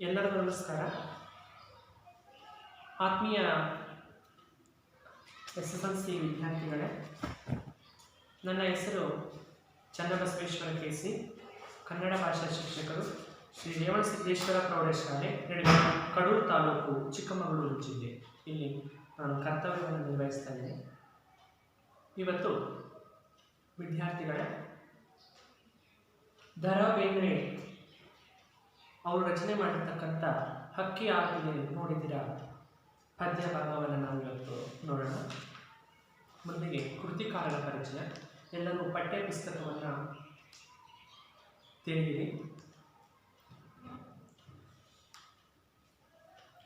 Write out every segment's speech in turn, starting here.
ಎಲ್ಲರಿಗೂ ನಮಸ್ಕಾರ. ಆತ್ಮೀಯ SSLC ವಿದ್ಯಾರ್ಥಿಗಳೇ, ನನ್ನ ಹೆಸರು ಚನ್ನಬಸವೇಶ್ವರ KC, ಕನ್ನಡ ಭಾಷಾ ಶಿಕ್ಷಕರು, ಶ್ರೀ ರೇವಣಸಿದ್ದೇಶ್ವರ ಪ್ರೌಢಶಾಲೆ, ಕಡೂರು ತಾಲೂಕು, ಚಿಕ್ಕಮಗಳೂರು ಜಿಲ್ಲೆ. ಇಲ್ಲಿ ನಾನು ಕರ್ತವ್ಯವನ್ನು ನಿರ್ವಹಿಸ್ತಾ ಇದ್ದೇನೆ. ಇವತ್ತು ವಿದ್ಯಾರ್ಥಿಗಳೇ, ದ ರಾ ಬೇಂದ್ರೆ ಅವರು ರಚನೆ ಮಾಡಿರ್ತಕ್ಕಂಥ ಹಕ್ಕಿ ಆರತಿಗೆ ನೋಡಿದ್ದೀರಾ ಪದ್ಯ ಭಾಗವನ್ನು ನಾವು ಇವತ್ತು ನೋಡೋಣ. ಮೊದಲಿಗೆ ಕೃತಿಕಾರರ ಪರಿಚಯ. ಎಲ್ಲರೂ ಪಠ್ಯ ಪುಸ್ತಕವನ್ನು ತೆರೆಯಿರಿ.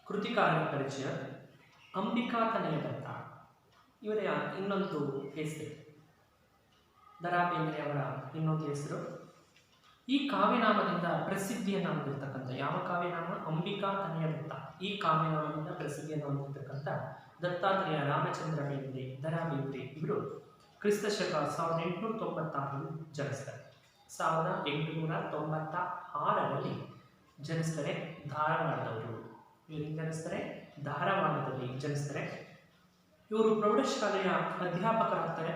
ಕೃತಿಕಾರರ ಪರಿಚಯ: ಅಂಬಿಕಾ ತನಯ ದತ್ತ. ಇವರ ಇನ್ನೊಂದು ಹೆಸರು, ದ ರಾ ಬೇಂದ್ರೆ ಅವರ ಇನ್ನೊಂದು ಹೆಸರು. ಈ ಕಾವ್ಯನಾಮದಿಂದ ಪ್ರಸಿದ್ಧಿಯನ್ನು ಹೊಂದಿರತಕ್ಕಂಥ ಯಾವ ಕಾವ್ಯನಾಮ? ಅಂಬಿಕಾ ತನಯ ದತ್ತ. ಈ ಕಾವ್ಯನಾಮದಿಂದ ಪ್ರಸಿದ್ಧಿಯನ್ನು ಹೊಂದಿರತಕ್ಕಂಥ ದತ್ತಾತ್ರೇಯ ರಾಮಚಂದ್ರ ಬೇಂದ್ರೆ, ದ ರಾ ಬೇಂದ್ರೆ ಇವರು ಕ್ರಿಸ್ತಶಕ 1896 ಜನಿಸ್ತಾರೆ. 1896ರಲ್ಲಿ ಜನಿಸ್ತಾರೆ. ಧಾರವಾಡದವರು. ಇವರು ಜನಿಸ್ತಾರೆ, ಧಾರವಾಡದಲ್ಲಿ ಜನಿಸ್ತಾರೆ. ಇವರು ಪ್ರೌಢಶಾಲೆಯ ಅಧ್ಯಾಪಕರಾಗ್ತಾರೆ.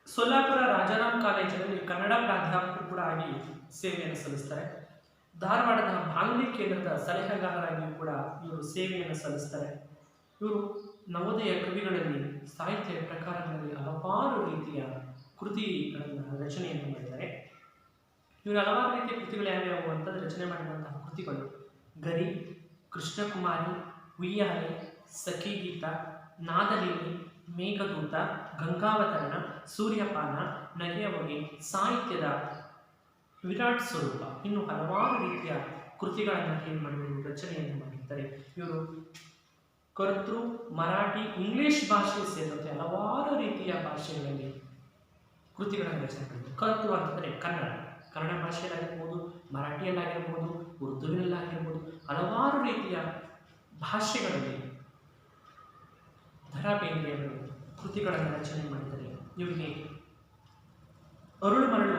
ಸೊಲ್ಲಾಪುರ ರಾಜಾರಾಮ್ ಕಾಲೇಜಿನಲ್ಲಿ ಕನ್ನಡ ಪ್ರಾಧ್ಯಾಪಕರು ಕೂಡ ಆಗಿ ಸೇವೆಯನ್ನು ಸಲ್ಲಿಸ್ತಾರೆ. ಧಾರವಾಡದ ಬಾನುಲಿ ಕೇಂದ್ರದ ಸಲಹೆಗಾರರಾಗಿಯೂ ಕೂಡ ಇವರು ಸೇವೆಯನ್ನು ಸಲ್ಲಿಸ್ತಾರೆ. ಇವರು ನವೋದಯ ಕವಿಗಳಲ್ಲಿ, ಸಾಹಿತ್ಯ ಪ್ರಕಾರಗಳಲ್ಲಿ ಹಲವಾರು ರೀತಿಯ ಕೃತಿಗಳನ್ನು ರಚನೆಯನ್ನು ಮಾಡಿದ್ದಾರೆ. ಇವರು ಹಲವಾರು ರೀತಿಯ ಕೃತಿಗಳು ಯಾವ್ಯಾವು ಅಂತಂದ್ರೆ, ರಚನೆ ಮಾಡಿದಂತಹ ಕೃತಿಗಳು ಗರಿ, ಕೃಷ್ಣಕುಮಾರಿ, ಉಯ್ಯಾಲೆ, ಸಖಿಗೀತ, ನಾದಲೀಲಿ, ಮೇಘದೂತ, ಗಂಗಾವತರಣ, ಸೂರ್ಯಪಾನ, ನಗೆಯ ಹೊಗೆ, ಸಾಹಿತ್ಯದ ವಿರಾಟ್ ಸ್ವರೂಪ, ಇನ್ನು ಹಲವಾರು ರೀತಿಯ ಕೃತಿಗಳನ್ನು ರಚನೆಯನ್ನು ಮಾಡಿದ್ದಾರೆ. ಇವರು ಕರ್ತೃ, ಮರಾಠಿ, ಇಂಗ್ಲಿಷ್ ಭಾಷೆ ಸೇರಿದಂತೆ ಹಲವಾರು ರೀತಿಯ ಭಾಷೆಗಳಲ್ಲಿ ಕೃತಿಗಳನ್ನು ರಚನೆ ಮಾಡಿದ್ದಾರೆ. ಕರ್ತೃ ಅಂತಂದರೆ ಕನ್ನಡ ಭಾಷೆಯಲ್ಲಾಗಿರ್ಬೋದು, ಮರಾಠಿಯಲ್ಲಾಗಿರ್ಬೋದು, ಉರ್ದುವಿನಲ್ಲಾಗಿರ್ಬೋದು, ಹಲವಾರು ರೀತಿಯ ಭಾಷೆಗಳಲ್ಲಿ ದ ರಾ ಬೇಂದ್ರೆಯವರು ಕೃತಿಗಳನ್ನು ರಚನೆ ಮಾಡಿದ್ದಾರೆ. ಇವರಿಗೆ ಅರುಳು ಮರಳು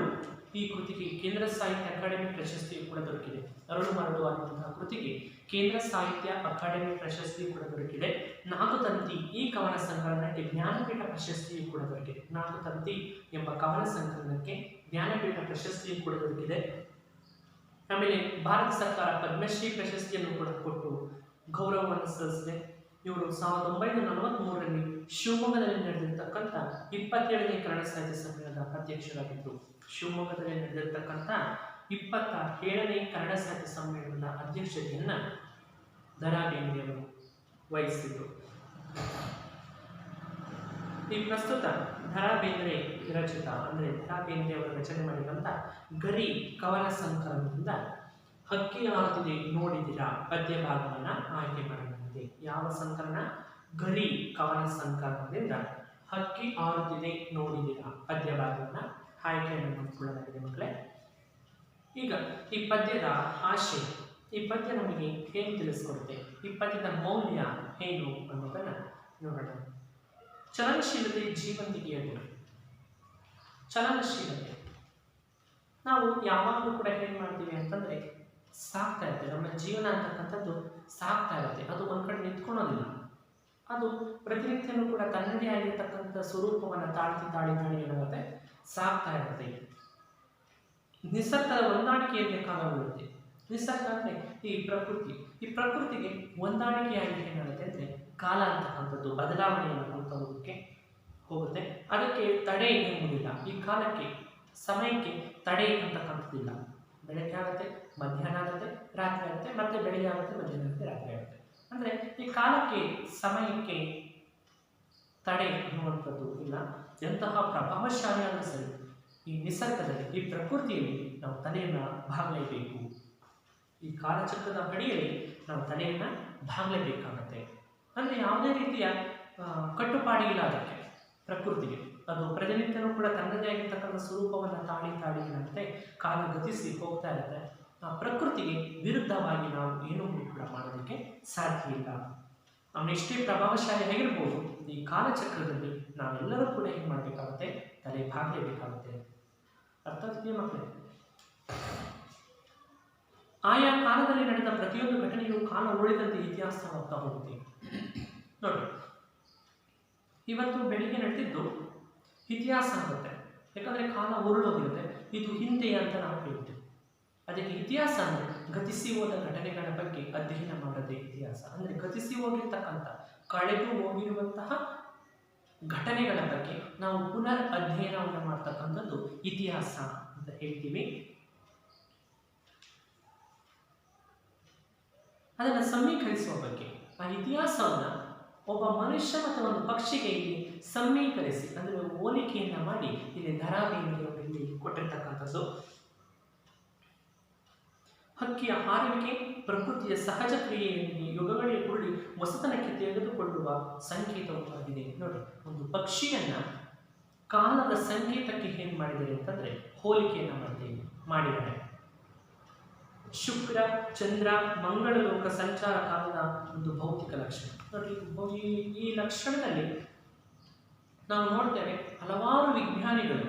ಈ ಕೃತಿಗೆ ಕೇಂದ್ರ ಸಾಹಿತ್ಯ ಅಕಾಡೆಮಿ ಪ್ರಶಸ್ತಿಯು ಕೂಡ ದೊರಕಿದೆ. ಅರುಳು ಮರಳು ಅನ್ನುವಂತಹ ಕೃತಿಗೆ ಕೇಂದ್ರ ಸಾಹಿತ್ಯ ಅಕಾಡೆಮಿ ಪ್ರಶಸ್ತಿಯು ಕೂಡ ದೊರಕಿದೆ. ನಾಗುತಂತಿ ಈ ಕವನ ಸಂಕಲನಕ್ಕೆ ಜ್ಞಾನಪೀಠ ಪ್ರಶಸ್ತಿಯು ಕೂಡ ದೊರಕಿದೆ. ನಾಗುತಂತಿ ಎಂಬ ಕವನ ಸಂಕಲನಕ್ಕೆ ಜ್ಞಾನಪೀಠ ಪ್ರಶಸ್ತಿಯು ಕೂಡ ದೊರಕಿದೆ. ಆಮೇಲೆ ಭಾರತ ಸರ್ಕಾರ ಪದ್ಮಶ್ರೀ ಪ್ರಶಸ್ತಿಯನ್ನು ಕೂಡ ಕೊಟ್ಟು ಗೌರವವನ್ನು ಸಲ್ಲಿಸಿದೆ. ಇವರು 1943ರಲ್ಲಿ ಶಿವಮೊಗ್ಗದಲ್ಲಿ ನಡೆದಿರ್ತಕ್ಕಂಥ 27ನೇ ಕನ್ನಡ ಸಾಹಿತ್ಯ ಸಮ್ಮೇಳನದ ಅಧ್ಯಕ್ಷರಾಗಿದ್ದರು. ಶಿವಮೊಗ್ಗದಲ್ಲಿ ನಡೆದಿರ್ತಕ್ಕಂಥ 27ನೇ ಕನ್ನಡ ಸಾಹಿತ್ಯ ಸಮ್ಮೇಳನದ ಅಧ್ಯಕ್ಷತೆಯನ್ನು ದ ರಾ ಬೇಂದ್ರೆಯವರು ವಹಿಸಿದರು. ಈ ಪ್ರಸ್ತುತ ದ ರಾ ಬೇಂದ್ರೆ ರಚಿತ ಅಂದರೆ ದ ರಾ ಬೇಂದ್ರೆಯವರು ರಚನೆ ಮಾಡಿದಂಥ ಗರಿ ಕವನ ಸಂಕಲನದಿಂದ ಹಕ್ಕಿ ಆರತಿಗೆ ನೋಡಿದಿರಾ ಪದ್ಯ ಭಾಗವನ್ನು ಆಯ್ಕೆ ಮಾಡಲಾಗಿದೆ. ಯಾವ ಸಂಕಲನ? ಗರಿ ಕವನ ಸಂಕಲನದಿಂದ ಹಕ್ಕಿ ಆರುತ್ತಿದೆ ನೋಡಿದಿರಾ ಪದ್ಯ ಭಾಗವನ್ನು ಆಯ್ಕೆಯನ್ನು ಮಾಡಿಕೊಳ್ಳಲಾಗಿದೆ. ಮಕ್ಕಳೇ, ಈಗ ಈ ಪದ್ಯದ ಆಶಯ, ಈ ಪದ್ಯ ನಮಗೆ ಏನು ತಿಳಿಸ್ಕೊಡುತ್ತೆ, ಈ ಪದ್ಯದ ಮೌಲ್ಯ ಏನು ಅನ್ನೋದನ್ನು ನೋಡೋಣ. ಚಲನಶೀಲತೆ ಜೀವಂತಿಕೆಯ ಗುಣ. ಚಲನಶೀಲತೆ ನಾವು ಯಾವಾಗಲೂ ಕೂಡ ಏನು ಮಾಡ್ತೀವಿ ಅಂತಂದರೆ, ಸಾಕ್ತಾ ಇರುತ್ತೆ. ನಮ್ಮ ಜೀವನ ಅಂತಕ್ಕಂಥದ್ದು ಸಾಕ್ತಾ ಇರುತ್ತೆ. ಅದು ಒಂದು ಕಡೆ ನಿಂತ್ಕೊಳ್ಳೋದಿಲ್ಲ. ಅದು ಪ್ರತಿನಿತ್ಯನೂ ಕೂಡ ತನ್ನದೇ ಆಗಿರ್ತಕ್ಕಂಥ ಸ್ವರೂಪವನ್ನು ತಾಳಿ ಏನಾಗುತ್ತೆ, ಸಾಕ್ತಾ ಇರುತ್ತೆ. ನಿಸರ್ಗದ ಹೊಂದಾಣಿಕೆಯಲ್ಲಿ ಕಾಲ ಬರುತ್ತೆ. ನಿಸರ್ಗ ಅಂದರೆ ಈ ಪ್ರಕೃತಿಗೆ ಹೊಂದಾಣಿಕೆಯಾಗಿ ಏನಾಗುತ್ತೆ ಅಂದರೆ, ಕಾಲ ಅಂತಕ್ಕಂಥದ್ದು ಬದಲಾವಣೆಯನ್ನು ಹೋಗುತ್ತೆ. ಅದಕ್ಕೆ ತಡೆ ಎಂಬುದಿಲ್ಲ. ಈ ಕಾಲಕ್ಕೆ, ಸಮಯಕ್ಕೆ ತಡೆ ಅಂತಕ್ಕಂಥದ್ದಿಲ್ಲ. ಬೆಳಗ್ಗೆ ಆಗುತ್ತೆ, ಮಧ್ಯಾಹ್ನ ಆಗುತ್ತೆ, ರಾತ್ರಿ ಆಗುತ್ತೆ, ಮತ್ತೆ ಬೆಳಗ್ಗೆ ಆಗುತ್ತೆ, ಮಧ್ಯಾಹ್ನ ಆಗುತ್ತೆ, ರಾತ್ರಿ ಆಗುತ್ತೆ. ಅಂದರೆ ಈ ಕಾಲಕ್ಕೆ, ಸಮಯಕ್ಕೆ ತಡೆ ಅನ್ನುವಂಥದ್ದು ಇಲ್ಲ. ಎಂತಹ ಪ್ರಭಾವಶಾಲಿಯಾದ ಸರಿ ಈ ನಿಸರ್ಗದಲ್ಲಿ, ಈ ಪ್ರಕೃತಿಯಲ್ಲಿ ನಾವು ತಲೆಯನ್ನು ಬಾಗಲೇಬೇಕು. ಈ ಕಾಲಚಕ್ರದ ಅಡಿಯಲ್ಲಿ ನಾವು ತಲೆಯನ್ನು ಬಾಗಲೇಬೇಕಾಗತ್ತೆ. ಅಂದರೆ ಯಾವುದೇ ರೀತಿಯ ಕಟ್ಟುಪಾಡಿಲ್ಲ ಅದಕ್ಕೆ, ಪ್ರಕೃತಿಗೆ. ಅದು ಪ್ರತಿನಿತ್ಯನೂ ಕೂಡ ತನ್ನದೇ ಆಗಿರ್ತಕ್ಕಂಥ ಸ್ವರೂಪವನ್ನು ತಾಳಿ ಏನಾಗುತ್ತೆ, ಕಾಲ ಗತಿಸಿ ಹೋಗ್ತಾ ಇರುತ್ತೆ. ಆ ಪ್ರಕೃತಿಗೆ ವಿರುದ್ಧವಾಗಿ ನಾವು ಏನೂ ಕೂಡ ಮಾಡೋದಕ್ಕೆ ಸಾಧ್ಯ ಇಲ್ಲ. ನಾವು ಎಷ್ಟೇ ಪ್ರಭಾವಶಾಲಿ ಆಗಿರ್ಬೋದು, ಈ ಕಾಲಚಕ್ರದಲ್ಲಿ ನಾವೆಲ್ಲರೂ ಕೂಡ ಏನು ಮಾಡಬೇಕಾಗುತ್ತೆ, ತಲೆ ಬಾಗಲೇಬೇಕಾಗುತ್ತೆ. ಅರ್ಥ ಆಗ್ತಿದೆಯಾ ಮಕ್ಕಳೇ? ಆಯಾ ಕಾಲದಲ್ಲಿ ನಡೆದ ಪ್ರತಿಯೊಂದು ಘಟನೆಯು ಕಾಲ ಉಳಿದಂತೆ ಇತಿಹಾಸವಾಗ್ತಾ ಹೋಗುತ್ತೆ. ನೋಡಿ, ಇವತ್ತು ಬೆಳಿಗ್ಗೆ ನಡೆದಿದ್ದು ಇತಿಹಾಸ ಆಗುತ್ತೆ, ಯಾಕಂದರೆ ಕಾಲ ಉರುಳೋಗಿರುತ್ತೆ. ಇದು ಹಿಂದೆ ಅಂತ ನಾವು ಹೇಳ್ತೀವಿ. ಅದಕ್ಕೆ ಇತಿಹಾಸ ಅಂದರೆ ಗತಿಸಿ ಹೋದ ಘಟನೆಗಳ ಬಗ್ಗೆ ಅಧ್ಯಯನ ಮಾಡೋದೇ ಇತಿಹಾಸ. ಅಂದರೆ ಗತಿಸಿ ಹೋಗಿರ್ತಕ್ಕಂಥ, ಕಳೆದು ಹೋಗಿರುವಂತಹ ಘಟನೆಗಳ ಬಗ್ಗೆ ನಾವು ಪುನರ್ ಅಧ್ಯಯನವನ್ನು ಮಾಡ್ತಕ್ಕಂಥದ್ದು ಇತಿಹಾಸ ಅಂತ ಹೇಳ್ತೀವಿ. ಅದನ್ನು ಸಮೀಕರಿಸುವ ಬಗ್ಗೆ, ಆ ಇತಿಹಾಸವನ್ನು ಒಬ್ಬ ಮನುಷ್ಯ ಮತ್ತು ಒಂದು ಪಕ್ಷಿಗೆ ಇಲ್ಲಿ ಸಮೀಕರಿಸಿ, ಅಂದರೆ ಹೋಲಿಕೆಯನ್ನು ಮಾಡಿ ಇಲ್ಲಿ ಧರಾಬೇಂದ್ರೆಯವರಲ್ಲಿ ಕೊಟ್ಟಿರ್ತಕ್ಕಂಥದ್ದು. ಹಕ್ಕಿಯ ಹಾರುವಿಕೆ ಪ್ರಕೃತಿಯ ಸಹಜ ಕ್ರಿಯೆಯಲ್ಲಿ ಯುಗಗಳಿಗೆ ಕುರುಳಿ ಹೊಸತನಕ್ಕೆ ತೆಗೆದುಕೊಳ್ಳುವ ಸಂಕೇತವಾಗಿದೆ. ನೋಡಿ, ಒಂದು ಪಕ್ಷಿಯನ್ನ ಕಾಲದ ಸಂಕೇತಕ್ಕೆ ಏನು ಮಾಡಿದ್ದಾರೆ ಅಂತಂದ್ರೆ ಹೋಲಿಕೆಯನ್ನು ಮಾಡಿದ್ದಾರೆ. ಶುಕ್ರ, ಚಂದ್ರ, ಮಂಗಳ ಲೋಕ ಸಂಚಾರ ಕಾಲದ ಒಂದು ಭೌತಿಕ ಲಕ್ಷಣ. ನೋಡಿ, ಈ ಲಕ್ಷಣದಲ್ಲಿ ನಾವು ನೋಡ್ತೇವೆ ಹಲವಾರು ವಿಜ್ಞಾನಿಗಳು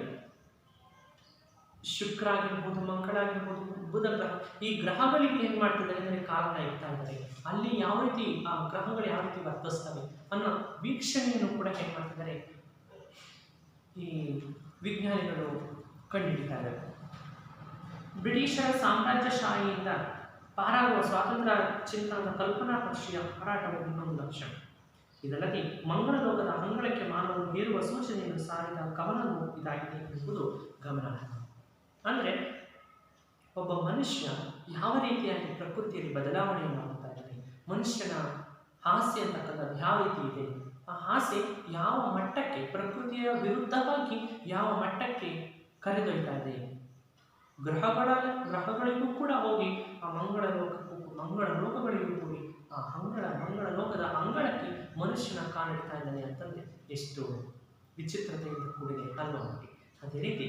ಶುಕ್ರ ಆಗಿರ್ಬೋದು, ಮಂಗಳ ಆಗಿರ್ಬೋದು, ಬುಧ ಗ್ರಹ, ಈ ಗ್ರಹಗಳಿಗೆ ಏನು ಮಾಡ್ತಿದ್ದಾರೆ ಅಂದರೆ ಕಾಲನ ಇಡ್ತಾ ಇದ್ದಾರೆ. ಅಲ್ಲಿ ಯಾವ ರೀತಿ ಆ ಗ್ರಹಗಳು ಯಾವ ರೀತಿ ವರ್ತಿಸ್ತವೆ ಅನ್ನೋ ವೀಕ್ಷಣೆಯನ್ನು ಕೂಡ ಏನು ಮಾಡ್ತಿದ್ದಾರೆ ಈ ವಿಜ್ಞಾನಿಗಳು ಕಂಡುಹಿಡಿತಾ ಇದ್ದಾರೆ. ಬ್ರಿಟಿಷರ ಸಾಮ್ರಾಜ್ಯಶಾಹಿಯಿಂದ ಪಾರಾಗುವ ಸ್ವಾತಂತ್ರ್ಯ ಚಿಂತನದ ಕಲ್ಪನಾ ಪಕ್ಷಿಯ ಹೋರಾಟದ ಇನ್ನೊಂದು ಲಕ್ಷಣ. ಇದಲ್ಲದೆ ಮಂಗಳ ಲೋಕದ ಅಂಗಳಕ್ಕೆ ಮಾನವರು ಹೇರುವ ಸೂಚನೆಯನ್ನು ಸಾರಿದ ಗಮನವು ಇದಾಗಿದೆ ಎಂಬುದು ಗಮನಾರ್ಹ. ಅಂದರೆ ಒಬ್ಬ ಮನುಷ್ಯ ಯಾವ ರೀತಿಯಾಗಿ ಪ್ರಕೃತಿಯಲ್ಲಿ ಬದಲಾವಣೆಯನ್ನು ಮಾಡ್ತಾ ಇದ್ದಾನೆ, ಮನುಷ್ಯನ ಆಸೆ ಅಂತಕ್ಕಂಥದ್ದು ಯಾವ ರೀತಿ ಇದೆ, ಆ ಆಸೆ ಯಾವ ಮಟ್ಟಕ್ಕೆ ಪ್ರಕೃತಿಯ ವಿರುದ್ಧವಾಗಿ ಯಾವ ಮಟ್ಟಕ್ಕೆ ಕರೆದೊಯ್ತಾ ಇದೆ. ಗ್ರಹಗಳಿಗೂ ಕೂಡ ಹೋಗಿ ಆ ಮಂಗಳ ಲೋಕಗಳಿಗೂ ಕೂಡಿ ಆ ಮಂಗಳ ಲೋಕದ ಅಂಗಳಕ್ಕೆ ಮನುಷ್ಯನ ಕಾಲಿಡ್ತಾ ಇದ್ದಾನೆ ಅಂತಂದರೆ ಎಷ್ಟು ವಿಚಿತ್ರತೆಯಿಂದ ಕೂಡಿದೆ ಅಲ್ವಾ. ಅದೇ ರೀತಿ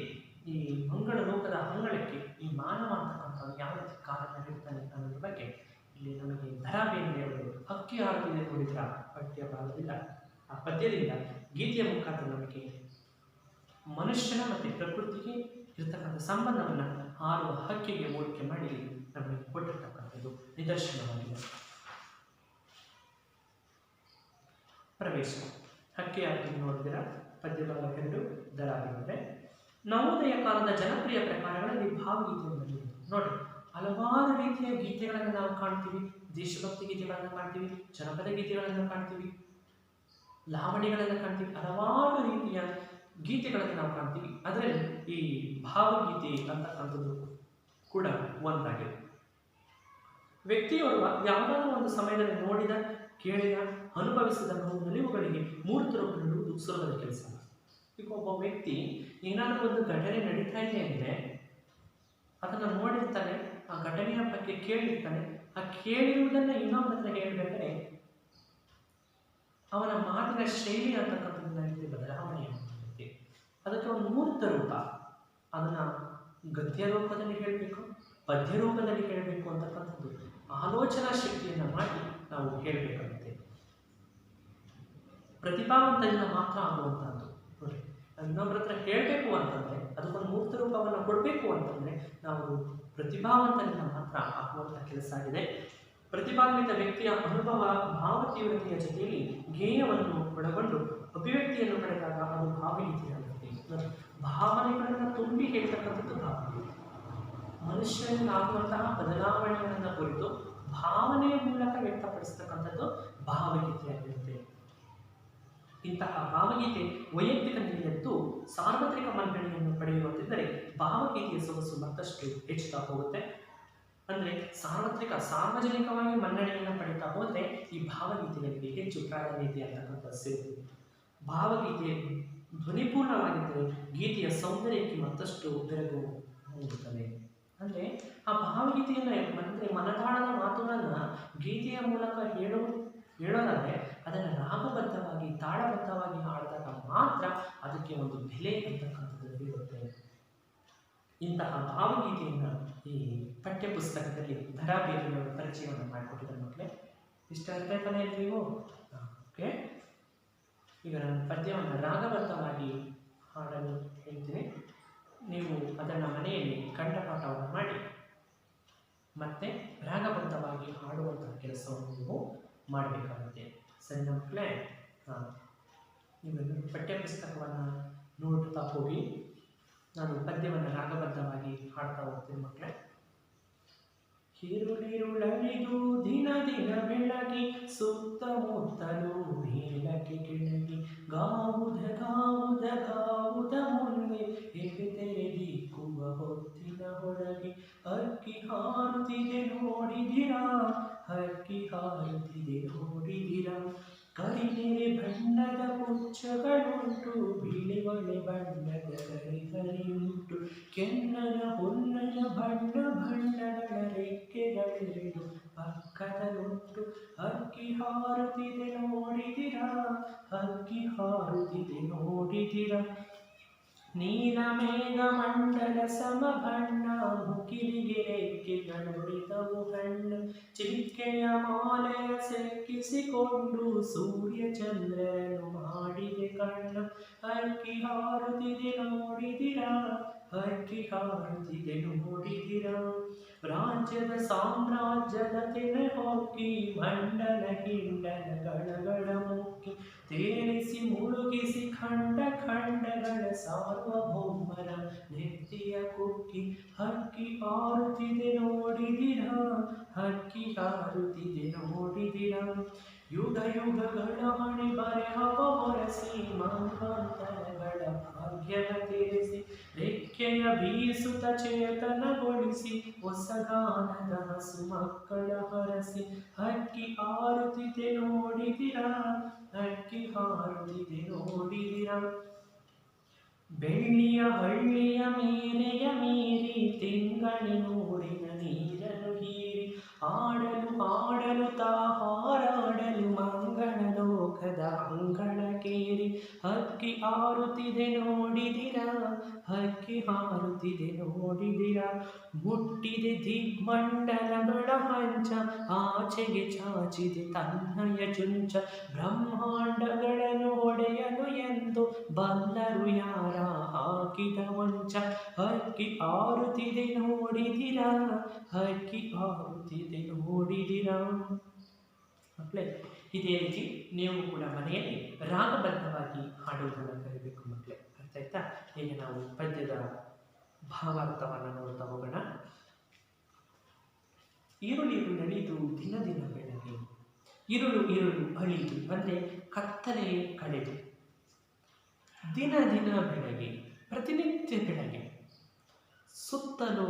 ಈ ಮಂಗಳ ಲೋಕದ ಅಂಗಳಕ್ಕೆ ಈ ಮಾನವ ಅಂತಕ್ಕಂಥ ಯಾವ ರೀತಿ ಕಾಲನ್ನು ಹಿಡ್ತಾನೆ ಅನ್ನೋದ್ರ ಬಗ್ಗೆ ಇಲ್ಲಿ ನಮಗೆ ಧರಾಬೇಂದ್ರೆಯವರು ಹಕ್ಕಿ ಹಾಡುತ್ತಿದೆ ನೋಡಿದ್ರ ಪಠ್ಯ ಭಾಗದಿಂದ, ಆ ಪದ್ಯದಿಂದ ಗೀತೆಯ ಮುಖಾಂತರ ನಮಗೆ ಮನುಷ್ಯನ ಮತ್ತು ಪ್ರಕೃತಿಗೆ ಇರತಕ್ಕಂಥ ಸಂಬಂಧವನ್ನು ಹಾರುವ ಹಕ್ಕಿಗೆ ಹೋಲಿಕೆ ಮಾಡಿ ನಮಗೆ ಕೊಟ್ಟಿರ್ತಕ್ಕಂಥದ್ದು ನಿದರ್ಶನವಾಗಿದೆ. ಪ್ರವೇಶ ಹಕ್ಕಿ ಹಾಕಿ ನೋಡಿದಿರ ಪದ್ಯಭಾಗ 2 ಧರಾಬೇಂದ್ರೆ. ನವೋದಯ ಕಾಲದ ಜನಪ್ರಿಯ ಪ್ರಕಾರಗಳಲ್ಲಿ ಭಾವಗೀತೆಗಳು ನೋಡಿ, ಹಲವಾರು ರೀತಿಯ ಗೀತೆಗಳನ್ನು ನಾವು ಕಾಣ್ತೀವಿ. ದೇಶಭಕ್ತಿ ಗೀತೆಗಳನ್ನು ಕಾಣ್ತೀವಿ, ಜನಪದ ಗೀತೆಗಳನ್ನು ಕಾಣ್ತೀವಿ, ಲಾವಣಿಗಳನ್ನು ಕಾಣ್ತೀವಿ, ಹಲವಾರು ರೀತಿಯ ಗೀತೆಗಳನ್ನು ನಾವು ಕಾಣ್ತೀವಿ. ಅದರಲ್ಲಿ ಈ ಭಾವಗೀತೆ ಅಂತಕ್ಕಂಥದ್ದು ಕೂಡ ಒಂದಾಗಿದೆ. ವ್ಯಕ್ತಿಯೋರ್ವ ಯಾವುದಾದ್ರೂ ಒಂದು ಸಮಯದಲ್ಲಿ ನೋಡಿದ, ಕೇಳಿದ, ಅನುಭವಿಸಿದ ನಿಲುವುಗಳಿಗೆ ಮೂರ್ತ ರೂಪ ನೀಡುವುದು ಸುಲಭದ ಕೆಲಸ. ಈಗ ಒಬ್ಬ ವ್ಯಕ್ತಿ ಏನಾದರೂ ಒಂದು ಘಟನೆ ನಡೀತಾ ಇದೆ ಅಂದರೆ ಅದನ್ನು ನೋಡಿರ್ತಾನೆ, ಆ ಘಟನೆಯ ಬಗ್ಗೆ ಕೇಳಿರ್ತಾನೆ, ಆ ಕೇಳಿರುವುದನ್ನು ಇನ್ನೊಬ್ಬರ ಹತ್ರ ಹೇಳಬೇಕಾದ್ರೆ ಅವನ ಮಾತಿನ ಶೈಲಿ ಅಂತಕ್ಕಂಥದ್ದು ಬದಲಾವಣೆ ಆಗುತ್ತೆ. ಅದಕ್ಕೆ ಒಂದು ಮೂರ್ತ ರೂಪ, ಅದನ್ನು ಗದ್ಯ ರೂಪದಲ್ಲಿ ಹೇಳಬೇಕು, ಪದ್ಯ ರೂಪದಲ್ಲಿ ಹೇಳಬೇಕು ಅಂತಕ್ಕಂಥದ್ದು ಆಲೋಚನಾ ಶಕ್ತಿಯನ್ನು ಮಾಡಿ ನಾವು ಹೇಳಬೇಕಾಗುತ್ತೆ. ಪ್ರತಿಭಾವಂತರಿಂದ ಮಾತ್ರ ಆಗುವಂಥದ್ದು. ನೋಡಿ, ಇನ್ನೊಬ್ಬರ ಹತ್ರ ಹೇಳಬೇಕು ಅಂತಂದರೆ, ಅದಕ್ಕೊಂದು ಮೂರ್ತ ರೂಪವನ್ನು ಕೊಡಬೇಕು ಅಂತಂದರೆ ನಾವು ಪ್ರತಿಭಾವಂತರಿಂದ ಮಾತ್ರ ಆಗುವಂಥ ಕೆಲಸ ಆಗಿದೆ. ಪ್ರತಿಭಾನ್ವಿತ ವ್ಯಕ್ತಿಯ ಅನುಭವ ಭಾವತೀವ್ರತೆಯ ಜೊತೆಯಲ್ಲಿ ಗೇಯವನ್ನು ಒಳಗೊಂಡು ಅಭಿವ್ಯಕ್ತಿಯನ್ನು ಪಡೆದಾಗ ಅದು ಭಾವಗೀತೆಯಾಗುತ್ತದೆ. ಭಾವನೆಗಳನ್ನು ತುಂಬಿ ಹೇಳ್ತಕ್ಕಂಥದ್ದು ಭಾವಗೀತೆ. ಮನುಷ್ಯನಿಂದ ಆಗುವಂತಹ ಬದಲಾವಣೆಗಳನ್ನು ಕುರಿತು ಭಾವನೆಯ ಮೂಲಕ ವ್ಯಕ್ತಪಡಿಸ್ತಕ್ಕಂಥದ್ದು ಭಾವಗೀತೆಯಾಗಿರುತ್ತೆ. ಇಂತಹ ಭಾವಗೀತೆ ವೈಯಕ್ತಿಕ ನಿಲಯದ್ದು ಸಾರ್ವತ್ರಿಕ ಮನ್ನಣೆಯನ್ನು ಪಡೆಯುವಂತಿದ್ದರೆ ಭಾವಗೀತೆಯ ಸೊಗಸು ಮತ್ತಷ್ಟು ಹೆಚ್ಚುತ್ತಾ ಹೋಗುತ್ತೆ. ಅಂದರೆ ಸಾರ್ವಜನಿಕವಾಗಿ ಮನ್ನಣೆಯನ್ನು ಪಡೀತಾ ಹೋದರೆ ಈ ಭಾವಗೀತೆಗಳಿಗೆ ಹೆಚ್ಚು ಪ್ರಾಧಾನ್ಯತೆ ಅಂತಕ್ಕಂಥದ್ದು ಸಿಗುತ್ತದೆ. ಭಾವಗೀತೆ ಧ್ವನಿಪೂರ್ಣವಾಗಿದ್ದರೆ ಗೀತೆಯ ಸೌಂದರ್ಯಕ್ಕೆ ಮತ್ತಷ್ಟು ಬೆರಗು ಮೂಡುತ್ತದೆ. ಅಂದರೆ ಆ ಭಾವಗೀತೆಯನ್ನು ಅಂದರೆ ಮನದಾಳದ ಮಾತುಗಳನ್ನು ಗೀತೆಯ ಮೂಲಕ ಹೇಳೋದಾದರೆ ಅದನ್ನು ರಾಗಬದ್ಧವಾಗಿ ತಾಳಬದ್ಧವಾಗಿ ಹಾಡಿದಾಗ ಮಾತ್ರ ಅದಕ್ಕೆ ಒಂದು ಬೆಲೆ ಅಂತಕ್ಕಂಥದ್ದು ಇರುತ್ತೆ. ಇಂತಹ ಭಾವಗೀತೆಯನ್ನು ಈ ಪಠ್ಯಪುಸ್ತಕದಲ್ಲಿ ಧರಾಬೇಂದ್ರೆಯವರ ಪರಿಚಯವನ್ನು ಮಾಡಿಕೊಟ್ಟಿದ್ದಾರೆ ಮಕ್ಕಳೇ. ಇಷ್ಟ ಅರ್ಥ ಆಯ್ತಾನೆ ನೀವು? ಓಕೆ, ಈಗ ನಾನು ಪದ್ಯವನ್ನು ರಾಗಬದ್ಧವಾಗಿ ಹಾಡಲು ಹೇಳ್ತೀನಿ. ನೀವು ಅದನ್ನು ಮನೆಯಲ್ಲಿ ಕಂಠಪಾಠವನ್ನು ಮಾಡಿ ಮತ್ತು ರಾಗಬದ್ಧವಾಗಿ ಹಾಡುವಂತಹ ಕೆಲಸವನ್ನು ನೀವು ಮಾಡಬೇಕಾಗುತ್ತೆ. ಸರಿ ಮಕ್ಕಳೇ, ನೀವು ಪಠ್ಯಪುಸ್ತಕವನ್ನು ನೋಡ್ತಾ ಹೋಗಿ, ನಾನು ಪದ್ಯವನ್ನು ರಾಗಬದ್ಧವಾಗಿ ಹಾಡ್ತಾ ಹೋಗ್ತೀನಿ ಮಕ್ಕಳೇ. ಹಿರುಳಿರುಳಳಿದು ದಿನ ದಿನ ಬೆಳಗಿ ಸುತ್ತಮುತ್ತಲು ಮೇಲಕ್ಕೆ ಕೆಳಗಿ ಗಾವುದ ಗಾವುದ ಗಾವುದ ಮುಂದೆ ಎಳೆದೆರೆದಿಕ್ಕುವ ಹೊತ್ತಿನ ಹೊರಗೆ ಹಕ್ಕಿ ಹಾರುತ್ತಿದೆ ನೋಡಿದಿರಾ, ಹಕ್ಕಿ ಹಾರುತ್ತಿದೆ ನೋಡಿದಿರಾ. ಕರಿನೆರೆ ಬಣ್ಣದ ಪುಚ್ಚಗಳುಂಟು, ಬಿಳಿವಳೆ ಬಣ್ಣದ ಕರಿಕರಿಯುಂಟು, ಕೆನ್ನನ ಹೊನ್ನನ ಬಣ್ಣ ಬಣ್ಣಗಳ ರೆಕ್ಕೆಗಳೆರಡು ಪಕ್ಕದಲ್ಲುಂಟು. ಹಕ್ಕಿ ಹಾರುತ್ತಿದೆ ನೋಡಿದಿರಾ, ಹಕ್ಕಿ ಹಾರುತ್ತಿದೆ ನೋಡಿದಿರಾ. ನೀಲ ಮೇಘ ಮಂಡಲ ಸಮಬಣ್ಣ, ಮುಗಿಲಿಗೆ ರೆಕ್ಕೆಗಳುಳಿದವು ಹಣ್ಣ. ಚಿಕ್ಕೆಯ ಮಾಲೆಯ ಸೆಕ್ಕಿಸಿಕೊಂಡು ಸೂರ್ಯ ಚಂದ್ರನು ಮಾಡಿದೆ ಕಣ್ಣ. ಹಕ್ಕಿ ಹಾರುತ್ತಿದೆ ನೋಡಿದಿರಾ, ಹಕ್ಕಿ ಹಾರುತ್ತಿದೆ ನೋಡಿದಿರಾ. ರಾಜ್ಯದ ಸಾಮ್ರಾಜ್ಯದ ತೆನೆ ಹೊಕ್ಕಿ, ಮಂಡಲ ಹಿಂಡಲ ಗಳಗಳ ಮುಕ್ಕಿ, ತೇಲಿಸಿ ಮುಳುಗಿಸಿ ಖಂಡ ಖಂಡಗಳ ಸಾರ್ವಭೌಮರ ನೆತ್ತಿಯ ಕುಕ್ಕಿ. ಹಕ್ಕಿ ಹಾರುತ್ತಿದೆ ನೋಡಿದಿರಾ, ಹಕ್ಕಿ ಹಾರುತ್ತಿದೆ ನೋಡಿದಿರಾ. ಯುಗ ಯುಗಗಳ ಹಣೆ ಬರೆಹವ ಹೊರಸಿ, ಮಂಗಾಂತರಗಳ ಭಾಗ್ಯವ ತಿಳಿಸಿ, ರೆಕ್ಕೆಯ ಬೀಸುತ್ತ ಚೇತನಗೊಳಿಸಿ, ಹೊಸಗಾನದ ಹಸು ಮಕ್ಕಳ ಹರಸಿ. ಹಕ್ಕಿ ಹಾರುತ್ತಿದೆ ನೋಡಿದಿರಾ, ಹಕ್ಕಿ ಹಾರುತ್ತಿದೆ ನೋಡಿದಿರಾ. ಬೆಳ್ಳಿಯ ಹಳ್ಳಿಯ ಮೇರೆಯ ಮೀರಿ, ತಿಂಗಳಿ ನೋಡಿನ ನೀರನ್ನು ಹೀರಿ, ಆಡಲು ಆಡಲು ತಾ ಹಾರಾಡಲು ಮಂಗಳ ಲೋಕದ ಅಂಗಳ ಕೇರಿ. ಹಕ್ಕಿ ಹಾರುತ್ತಿದೆ ನೋಡಿದಿರಾ, ಹಕ್ಕಿ ಹಾರುತ್ತಿದೆ ನೋಡಿದಿರಾ. ಮುಟ್ಟಿದೆ ದಿಗ್ಮಂಡಲಗಳ ಹಂಚ, ಆಚೆಗೆ ಚಾಚಿದೆ ತನ್ನಯ ಚುಂಚ, ಬ್ರಹ್ಮಾಂಡಗಳನ್ನು ಒಡೆಯಲು ಎಂದು ಬಂದರು ಯಾರ ಹಾಕಿದ ವಂಚ. ಹಕ್ಕಿ ಹಾರುತ್ತಿದೆ ನೋಡಿದಿರಾ, ಹಕ್ಕಿ ಹಾರುತ್ತಿದೆ ನೋಡಿದಿರಾ. ಮಕ್ಕಳೇ, ಇದೇ ರೀತಿ ನೀವು ಕೂಡ ಮನೆಯಲ್ಲಿ ರಾಗಬದ್ಧವಾಗಿ ಹಾಡುವುದನ್ನು ಕಲಿಬೇಕು ಮಕ್ಕಳೇ. ಅರ್ಥ ಆಯ್ತಾ? ಈಗ ನಾವು ಪದ್ಯದ ಭಾವಾರ್ಥವನ್ನು ನೋಡ್ತಾ ಹೋಗೋಣ. ಈರುಳಿರು ನಳಿದು ದಿನ ದಿನ ಬೆಳಗ್ಗೆ, ಇರುಳು ಇರುಳು ಅಳಿದು ಅಂದರೆ ಕತ್ತಲೆಯೇ ಕಳೆದು, ದಿನ ದಿನ ಬೆಳಗ್ಗೆ ಪ್ರತಿನಿತ್ಯ ಬೆಳಗ್ಗೆ, ಸುತ್ತಲೂ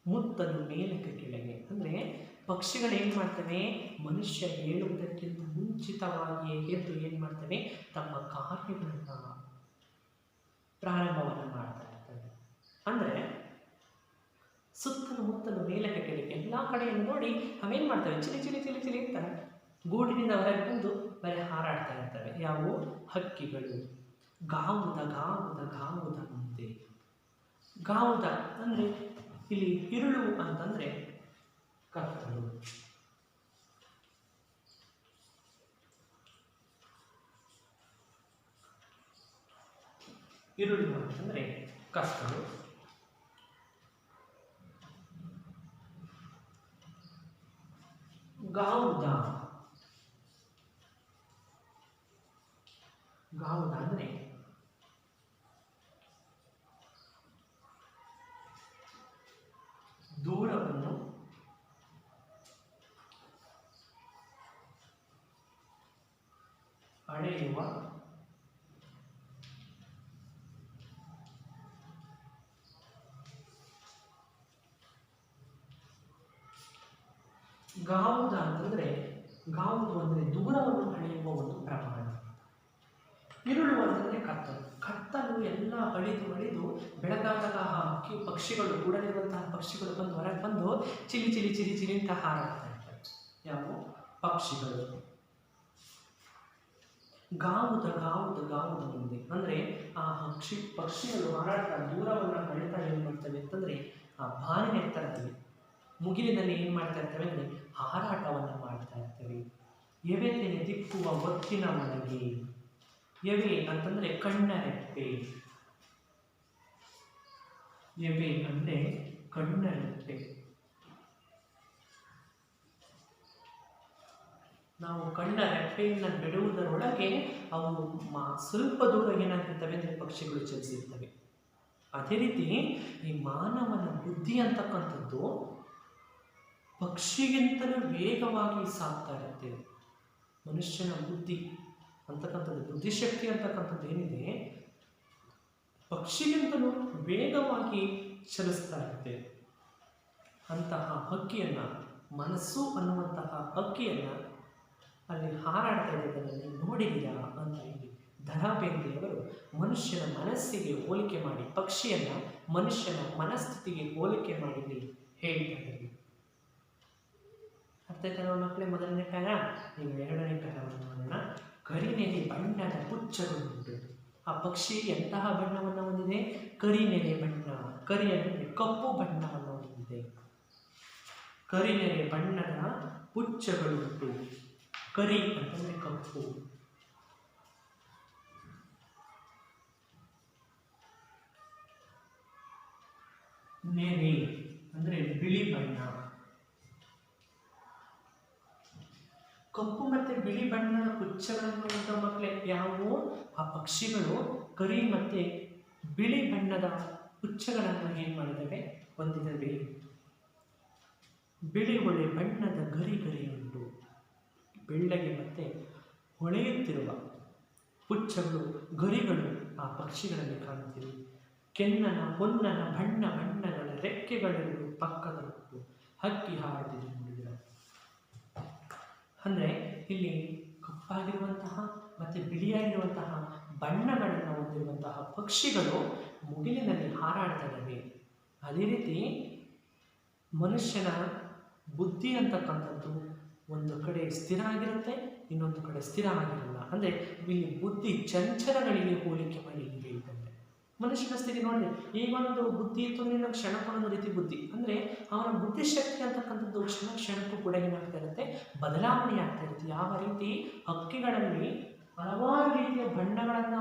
ಮುತ್ತಲು ಮೇಲಕ್ಕೆ ಕೆಳಗೆ ಅಂದರೆ ಪಕ್ಷಿಗಳು ಏನು ಮಾಡ್ತವೆ, ಮನುಷ್ಯ ಹೇಳುವುದಕ್ಕಿಂತ ಮುಂಚಿತವಾಗಿಯೇ ಎದ್ದು ಏನು ಮಾಡ್ತವೆ, ತಮ್ಮ ಕಾರ್ಯಗಳನ್ನು ಪ್ರಾರಂಭವನ್ನು ಮಾಡ್ತಾ ಇರ್ತವೆ. ಅಂದರೆ ಸುತ್ತಲೂ ಮುತ್ತಲು ಮೇಲಕ್ಕೆ ಕೆಳಗೆ ಎಲ್ಲ ಕಡೆಯನ್ನು ನೋಡಿ ಅವೇನು ಮಾಡ್ತವೆ, ಚಿಲಿ ಚಿಲಿ ಚಿಲಿ ಚಿಲಿ ಅಂತ ಗೂಡಿನಿಂದ ಹೊರಗೆ ಬಂದು ಬರೀ ಹಾರಾಡ್ತಾ ಇರ್ತವೆ. ಯಾವುವು? ಹಕ್ಕಿಗಳು. ಗಾವುದ ಗಾವುದ ಗಾವುದ ಮುಂದೆ, ಗಾವುದ ಅಂದರೆ ಇಲ್ಲಿ ಇರುಳು ಅಂತಂದರೆ ಕತ್ತಲು, ಇರುಳು ಅಂತಂದರೆ ಕತ್ತಲು. ಗಾವುದ, ಗಾವುದ ಅಂದರೆ ದೂರವನ್ನು ಅಳೆಯುವ ಗಾವುದ ಅಂತಂದರೆ, ಗಾವುದು ಅಂದರೆ ದೂರವನ್ನು ಅಳೆಯುವ ಒಂದು ಪ್ರಮಾಣ. ಇರುಳು ಅಂತಂದರೆ ಕತ್ತಲು. ಕತ್ತಲು ಎಲ್ಲ ಅಳಿದು ಬೆಳಗಾದಾಗ ಹಕ್ಕಿ ಪಕ್ಷಿಗಳು, ಕೂಡಲಿರುವಂತಹ ಪಕ್ಷಿಗಳು ಬಂದು ಹೊರಗೆ ಬಂದು ಚಿಲಿ ಚಿಲಿ ಚಿಲಿ ಚಿಲಿ ಅಂತ ಹಾರಾಡ್ತಾ ಇರ್ತವೆ. ಯಾವ ಪಕ್ಷಿಗಳು. ಗಾವುದ ಗಾವುದ ಗಾವುದ ಮುಂದೆ ಅಂದರೆ ಆ ಪಕ್ಷಿಗಳು ಹಾರಾಡ್ತಾ ದೂರವನ್ನು ಅಳಿತಾ ಏನು ಮಾಡ್ತವೆ ಅಂತಂದರೆ ಆ ಬಾನಿನ ಎತ್ತರದಲ್ಲಿ ಮುಗಿಲಿನಲ್ಲಿ ಏನು ಮಾಡ್ತಾ ಇರ್ತವೆ ಅಂದರೆ ಹಾರಾಟವನ್ನು ಮಾಡ್ತಾ ಇರ್ತವೆ. ಎವೆತೆನೆ ದಿಕ್ಕುವ ಒತ್ತಿನ ಒಳಗೆ, ಎವೆ ಅಂತಂದರೆ ಕಣ್ಣರೆಪ್ಪೆ, ಎವೆ ಅಂದರೆ ಕಣ್ಣರೆಪ್ಪೆ, ನಾವು ಕಣ್ಣ ರೆಪ್ಪೆಯನ್ನು ಬಿಡುವುದರೊಳಗೆ ಅವು ಸ್ವಲ್ಪ ದೂರ ಏನಾಗಿರ್ತವೆ ಅಂದರೆ ಪಕ್ಷಿಗಳು ಚಲಿಸಿರ್ತವೆ. ಅದೇ ರೀತಿ ಈ ಮಾನವನ ಬುದ್ಧಿ ಅಂತಕ್ಕಂಥದ್ದು ಪಕ್ಷಿಗಿಂತಲೂ ವೇಗವಾಗಿ ಸಾಗ್ತಾ ಇರುತ್ತೆ. ಮನುಷ್ಯನ ಬುದ್ಧಿ ಅಂತಕ್ಕಂಥದ್ದು, ಬುದ್ಧಿಶಕ್ತಿ ಅಂತಕ್ಕಂಥದ್ದು ಏನಿದೆ, ಪಕ್ಷಿಗಿಂತಲೂ ವೇಗವಾಗಿ ಚಲಿಸ್ತಾ ಇರುತ್ತೆ. ಅಂತಹ ಹಕ್ಕಿಯನ್ನು, ಮನಸ್ಸು ಅನ್ನುವಂತಹ ಹಕ್ಕಿಯನ್ನು ಅಲ್ಲಿ ಹಾರಾಡ್ತಾ ಇರೋದನ್ನು ನೀವು ನೋಡಿದ್ದೀರಾ ಅಂತ ಹೇಳಿ ದ ರಾ ಬೇಂದ್ರೆಯವರು ಮನುಷ್ಯನ ಮನಸ್ಸಿಗೆ ಹೋಲಿಕೆ ಮಾಡಿ, ಪಕ್ಷಿಯನ್ನು ಮನುಷ್ಯನ ಮನಸ್ಥಿತಿಗೆ ಹೋಲಿಕೆ ಮಾಡಿ ಹೇಳ್ತಾ ಇದ್ದಾರೆ. ಅರ್ಥ ಆಯ್ತಲ್ವ ಮಕ್ಕಳೇ? ಮೊದಲನೇ ಪ್ಯಾರ. ನೀವು ಎರಡನೇ ಪ್ಯಾರವನ್ನು ನೋಡೋಣ. ಕರಿನೆಲೆ ಬಣ್ಣದ ಪುಚ್ಚಗಳುಂಟು. ಆ ಪಕ್ಷಿ ಎಂತಹ ಬಣ್ಣವನ್ನು ಹೊಂದಿದೆ? ಕರಿನೆಲೆ ಬಣ್ಣ, ಕರಿ ಅಂದರೆ ಕಪ್ಪು ಬಣ್ಣವನ್ನು ಹೊಂದಿದೆ. ಕರಿನೆಲೆ ಬಣ್ಣದ ಪುಚ್ಚಗಳುಂಟು. ಕರಿ ಅಂತಂದರೆ ಕಪ್ಪು, ನೆರೆ ಅಂದರೆ ಬಿಳಿ ಬಣ್ಣ. ಕಪ್ಪು ಮತ್ತು ಬಿಳಿ ಬಣ್ಣದ ಪುಚ್ಚಗಳನ್ನು ಮಕ್ಕಳೇ ಯಾವುವು? ಆ ಪಕ್ಷಿಗಳು ಕರಿ ಮತ್ತು ಬಿಳಿ ಬಣ್ಣದ ಪುಚ್ಚಗಳನ್ನು ಏನು ಮಾಡಿದ್ದಾವೆ? ಹೊಂದಿದ್ದಾವೆ. ಬಿಳಿ ಒಳ್ಳೆ ಬಣ್ಣದ ಗರಿ ಉಂಟು. ಬೆಳ್ಳಗೆ ಮತ್ತು ಹೊಳೆಯುತ್ತಿರುವ ಪುಚ್ಚಗಳು, ಗರಿಗಳು ಆ ಪಕ್ಷಿಗಳಲ್ಲಿ ಕಾಣುತ್ತಿವೆ. ಕೆನ್ನನ ಹೊನ್ನನ ಬಣ್ಣ ಬಣ್ಣಗಳ ರೆಕ್ಕೆಗಳೆರಡು ಪಕ್ಕದಲ್ಲುಂಟು. ಹಕ್ಕಿ ಹಾಡುತ್ತಿದೆ ನೋಡಿದಿರ. ಅಂದರೆ ಇಲ್ಲಿ ಕಪ್ಪಾಗಿರುವಂತಹ ಮತ್ತು ಬಿಳಿಯಾಗಿರುವಂತಹ ಬಣ್ಣಗಳನ್ನು ಹೊಂದಿರುವಂತಹ ಪಕ್ಷಿಗಳು ಮುಗಿಲಿನಲ್ಲಿ ಹಾರಾಡ್ತಾ ಇದ್ದಾವೆ. ಅದೇ ರೀತಿ ಮನುಷ್ಯನ ಬುದ್ಧಿ ಅಂತಕ್ಕಂಥದ್ದು ಒಂದು ಕಡೆ ಸ್ಥಿರ ಆಗಿರುತ್ತೆ, ಇನ್ನೊಂದು ಕಡೆ ಸ್ಥಿರ ಆಗಿರಲ್ಲ. ಅಂದರೆ ಇಲ್ಲಿ ಬುದ್ಧಿ ಚಂಚಲಗಳಿಗೆ ಹೋಲಿಕೆ ಮಾಡಿ ಹೇಳ್ತಾರೆ. ಮನುಷ್ಯನ ಸ್ಥಿತಿ ನೋಡಿದೆ, ಈಗ ಒಂದು ಬುದ್ಧಿ ಇತ್ತು ಅಂದರೆ ನಾವು ಕ್ಷಣಕ್ಕೊಂದೊಂದು ರೀತಿ ಬುದ್ಧಿ, ಅಂದರೆ ಅವನ ಬುದ್ಧಿಶಕ್ತಿ ಅಂತಕ್ಕಂಥದ್ದು ಕ್ಷಣಕ್ಕೂ ಕೂಡ ಏನಾಗ್ತಾ ಇರುತ್ತೆ? ಬದಲಾವಣೆ ಆಗ್ತಾ ಇರುತ್ತೆ. ಯಾವ ರೀತಿ ಹಕ್ಕಿಗಳಲ್ಲಿ ಹಲವಾರು ರೀತಿಯ ಬಣ್ಣಗಳನ್ನು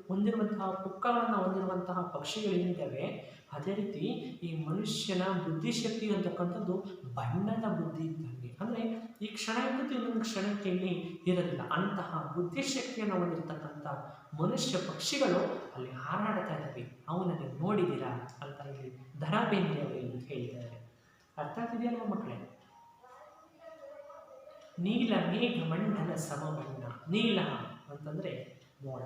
ಹೊಂದಿರುವಂತಹ ಪುಕ್ಕಗಳನ್ನು ಹೊಂದಿರುವಂತಹ ಪಕ್ಷಿಗಳೇನಿದ್ದಾವೆ, ಅದೇ ರೀತಿ ಈ ಮನುಷ್ಯನ ಬುದ್ಧಿಶಕ್ತಿ ಅಂತಕ್ಕಂಥದ್ದು ಬಣ್ಣದ ಬುದ್ಧಿ ಇದ್ದಂಗೆ. ಅಂದರೆ ಈ ಕ್ಷಣ ಇದ್ದು ಇನ್ನೊಂದು ಕ್ಷಣಕ್ಕೆ ಇಲ್ಲಿ ಇರೋದಿಲ್ಲ. ಅಂತಹ ಬುದ್ಧಿಶಕ್ತಿಯನ್ನು ಹೊಂದಿರತಕ್ಕಂಥ ಮನುಷ್ಯ ಪಕ್ಷಿಗಳು ಅಲ್ಲಿ ಹಾರಾಡ್ತಾ ಇದ್ದಾವೆ. ಅವನನ್ನು ನೋಡಿದ್ದೀರಾ ಅಂತ ಹೇಳಿ ದ ರಾ ಬೇಂದ್ರೆಯವರು ಇಲ್ಲಿ ಹೇಳಿದ್ದಾರೆ. ಅರ್ಥ ಆಗ್ತಿದೆಯಲ್ಲ ಮಕ್ಕಳೇ? ನೀಲ ಮೇಘ ಮಂಡಲ ಸಮಬಣ್ಣ. ನೀಲ ಅಂತಂದರೆ ಮೋಡ,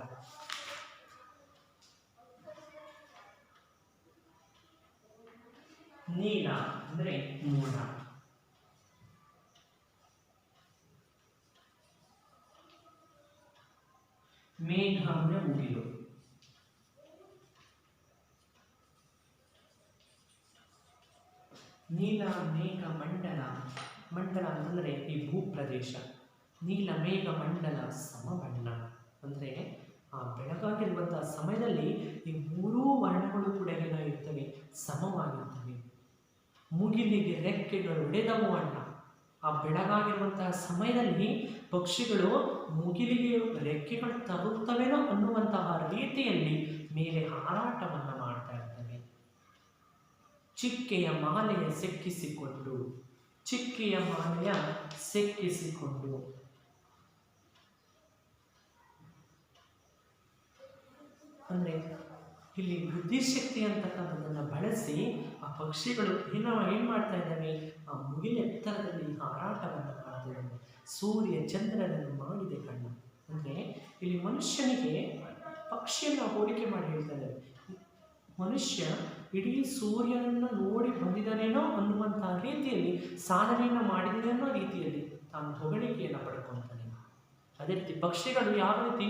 ನೀಲ ಅಂದರೆ ಮೋಡ. ಮೇಘ ಅಂದರೆ ಮುಗಿಲು. ನೀಲ ಮೇಘ ಮಂಡಲ. ಮಂಡಲ ಅಂತಂದರೆ ಈ ಭೂಪ್ರದೇಶ. ನೀಲ ಮೇಘ ಮಂಡಲ ಸಮಬಣ್ಣ ಅಂದರೆ ಆ ಬೆಳಗಾಗಿರುವಂತಹ ಸಮಯದಲ್ಲಿ ಈ ಮೂರೂ ವರ್ಣಗಳು ಕೂಡ ಏನಾಗಿರ್ತವೆ? ಸಮವಾಗಿರ್ತವೆ. ಮುಗಿಲಿಗೆ ರೆಕ್ಕೆಗಳು ಒಡೆದವು ಅಣ್ಣ. ಆ ಬೆಳಗಾಗಿರುವಂತಹ ಸಮಯದಲ್ಲಿ ಪಕ್ಷಿಗಳು ಮುಗಿಲಿಗೆ ರೆಕ್ಕೆಗಳು ತರುತ್ತವೇನೋ ಅನ್ನುವಂತಹ ರೀತಿಯಲ್ಲಿ ಮೇಲೆ ಹಾರಾಟವನ್ನು ಮಾಡ್ತಾ ಇರ್ತವೆ. ಚಿಕ್ಕೆಯ ಮಾಲೆಯ ಸೆಕ್ಕಿಸಿಕೊಂಡು, ಚಿಕ್ಕೆಯ ಮಾಲೆಯ ಸೆಕ್ಕಿಸಿಕೊಂಡು. ಅಂದರೆ ಇಲ್ಲಿ ಬುದ್ಧಿಶಕ್ತಿ ಅಂತಕ್ಕಂಥದ್ದನ್ನು ಬಳಸಿ ಆ ಪಕ್ಷಿಗಳು ಏನು ಮಾಡ್ತಾ ಇದ್ದಾವೆ? ಆ ಮುಗಿಲ ಎತ್ತರದಲ್ಲಿ ಹಾರಾಟವನ್ನು ಮಾಡ್ತಿದ್ದಾವೆ. ಸೂರ್ಯ ಚಂದ್ರನನ್ನು ಮಾಡಿದೆ ಕಣ್ಣು. ಅಂದರೆ ಇಲ್ಲಿ ಮನುಷ್ಯನಿಗೆ ಪಕ್ಷಿಯನ್ನು ಹೋಲಿಕೆ ಮಾಡಿ ಹೇಳ್ತಾ ಇದ್ದಾರೆ. ಮನುಷ್ಯ ಇಡೀ ಸೂರ್ಯನನ್ನು ನೋಡಿ ಬಂದಿದ್ದಾನೇನೋ ಅನ್ನುವಂತಹ ರೀತಿಯಲ್ಲಿ, ಸಾಧನೆಯನ್ನು ಮಾಡಿದೆ ಅನ್ನೋ ರೀತಿಯಲ್ಲಿ ತಾನು ಹೊಗಳಿಕೆಯನ್ನು ಪಡ್ಕೊಳ್ತಾನೆ. ಅದೇ ರೀತಿ ಪಕ್ಷಿಗಳು ಯಾವ ರೀತಿ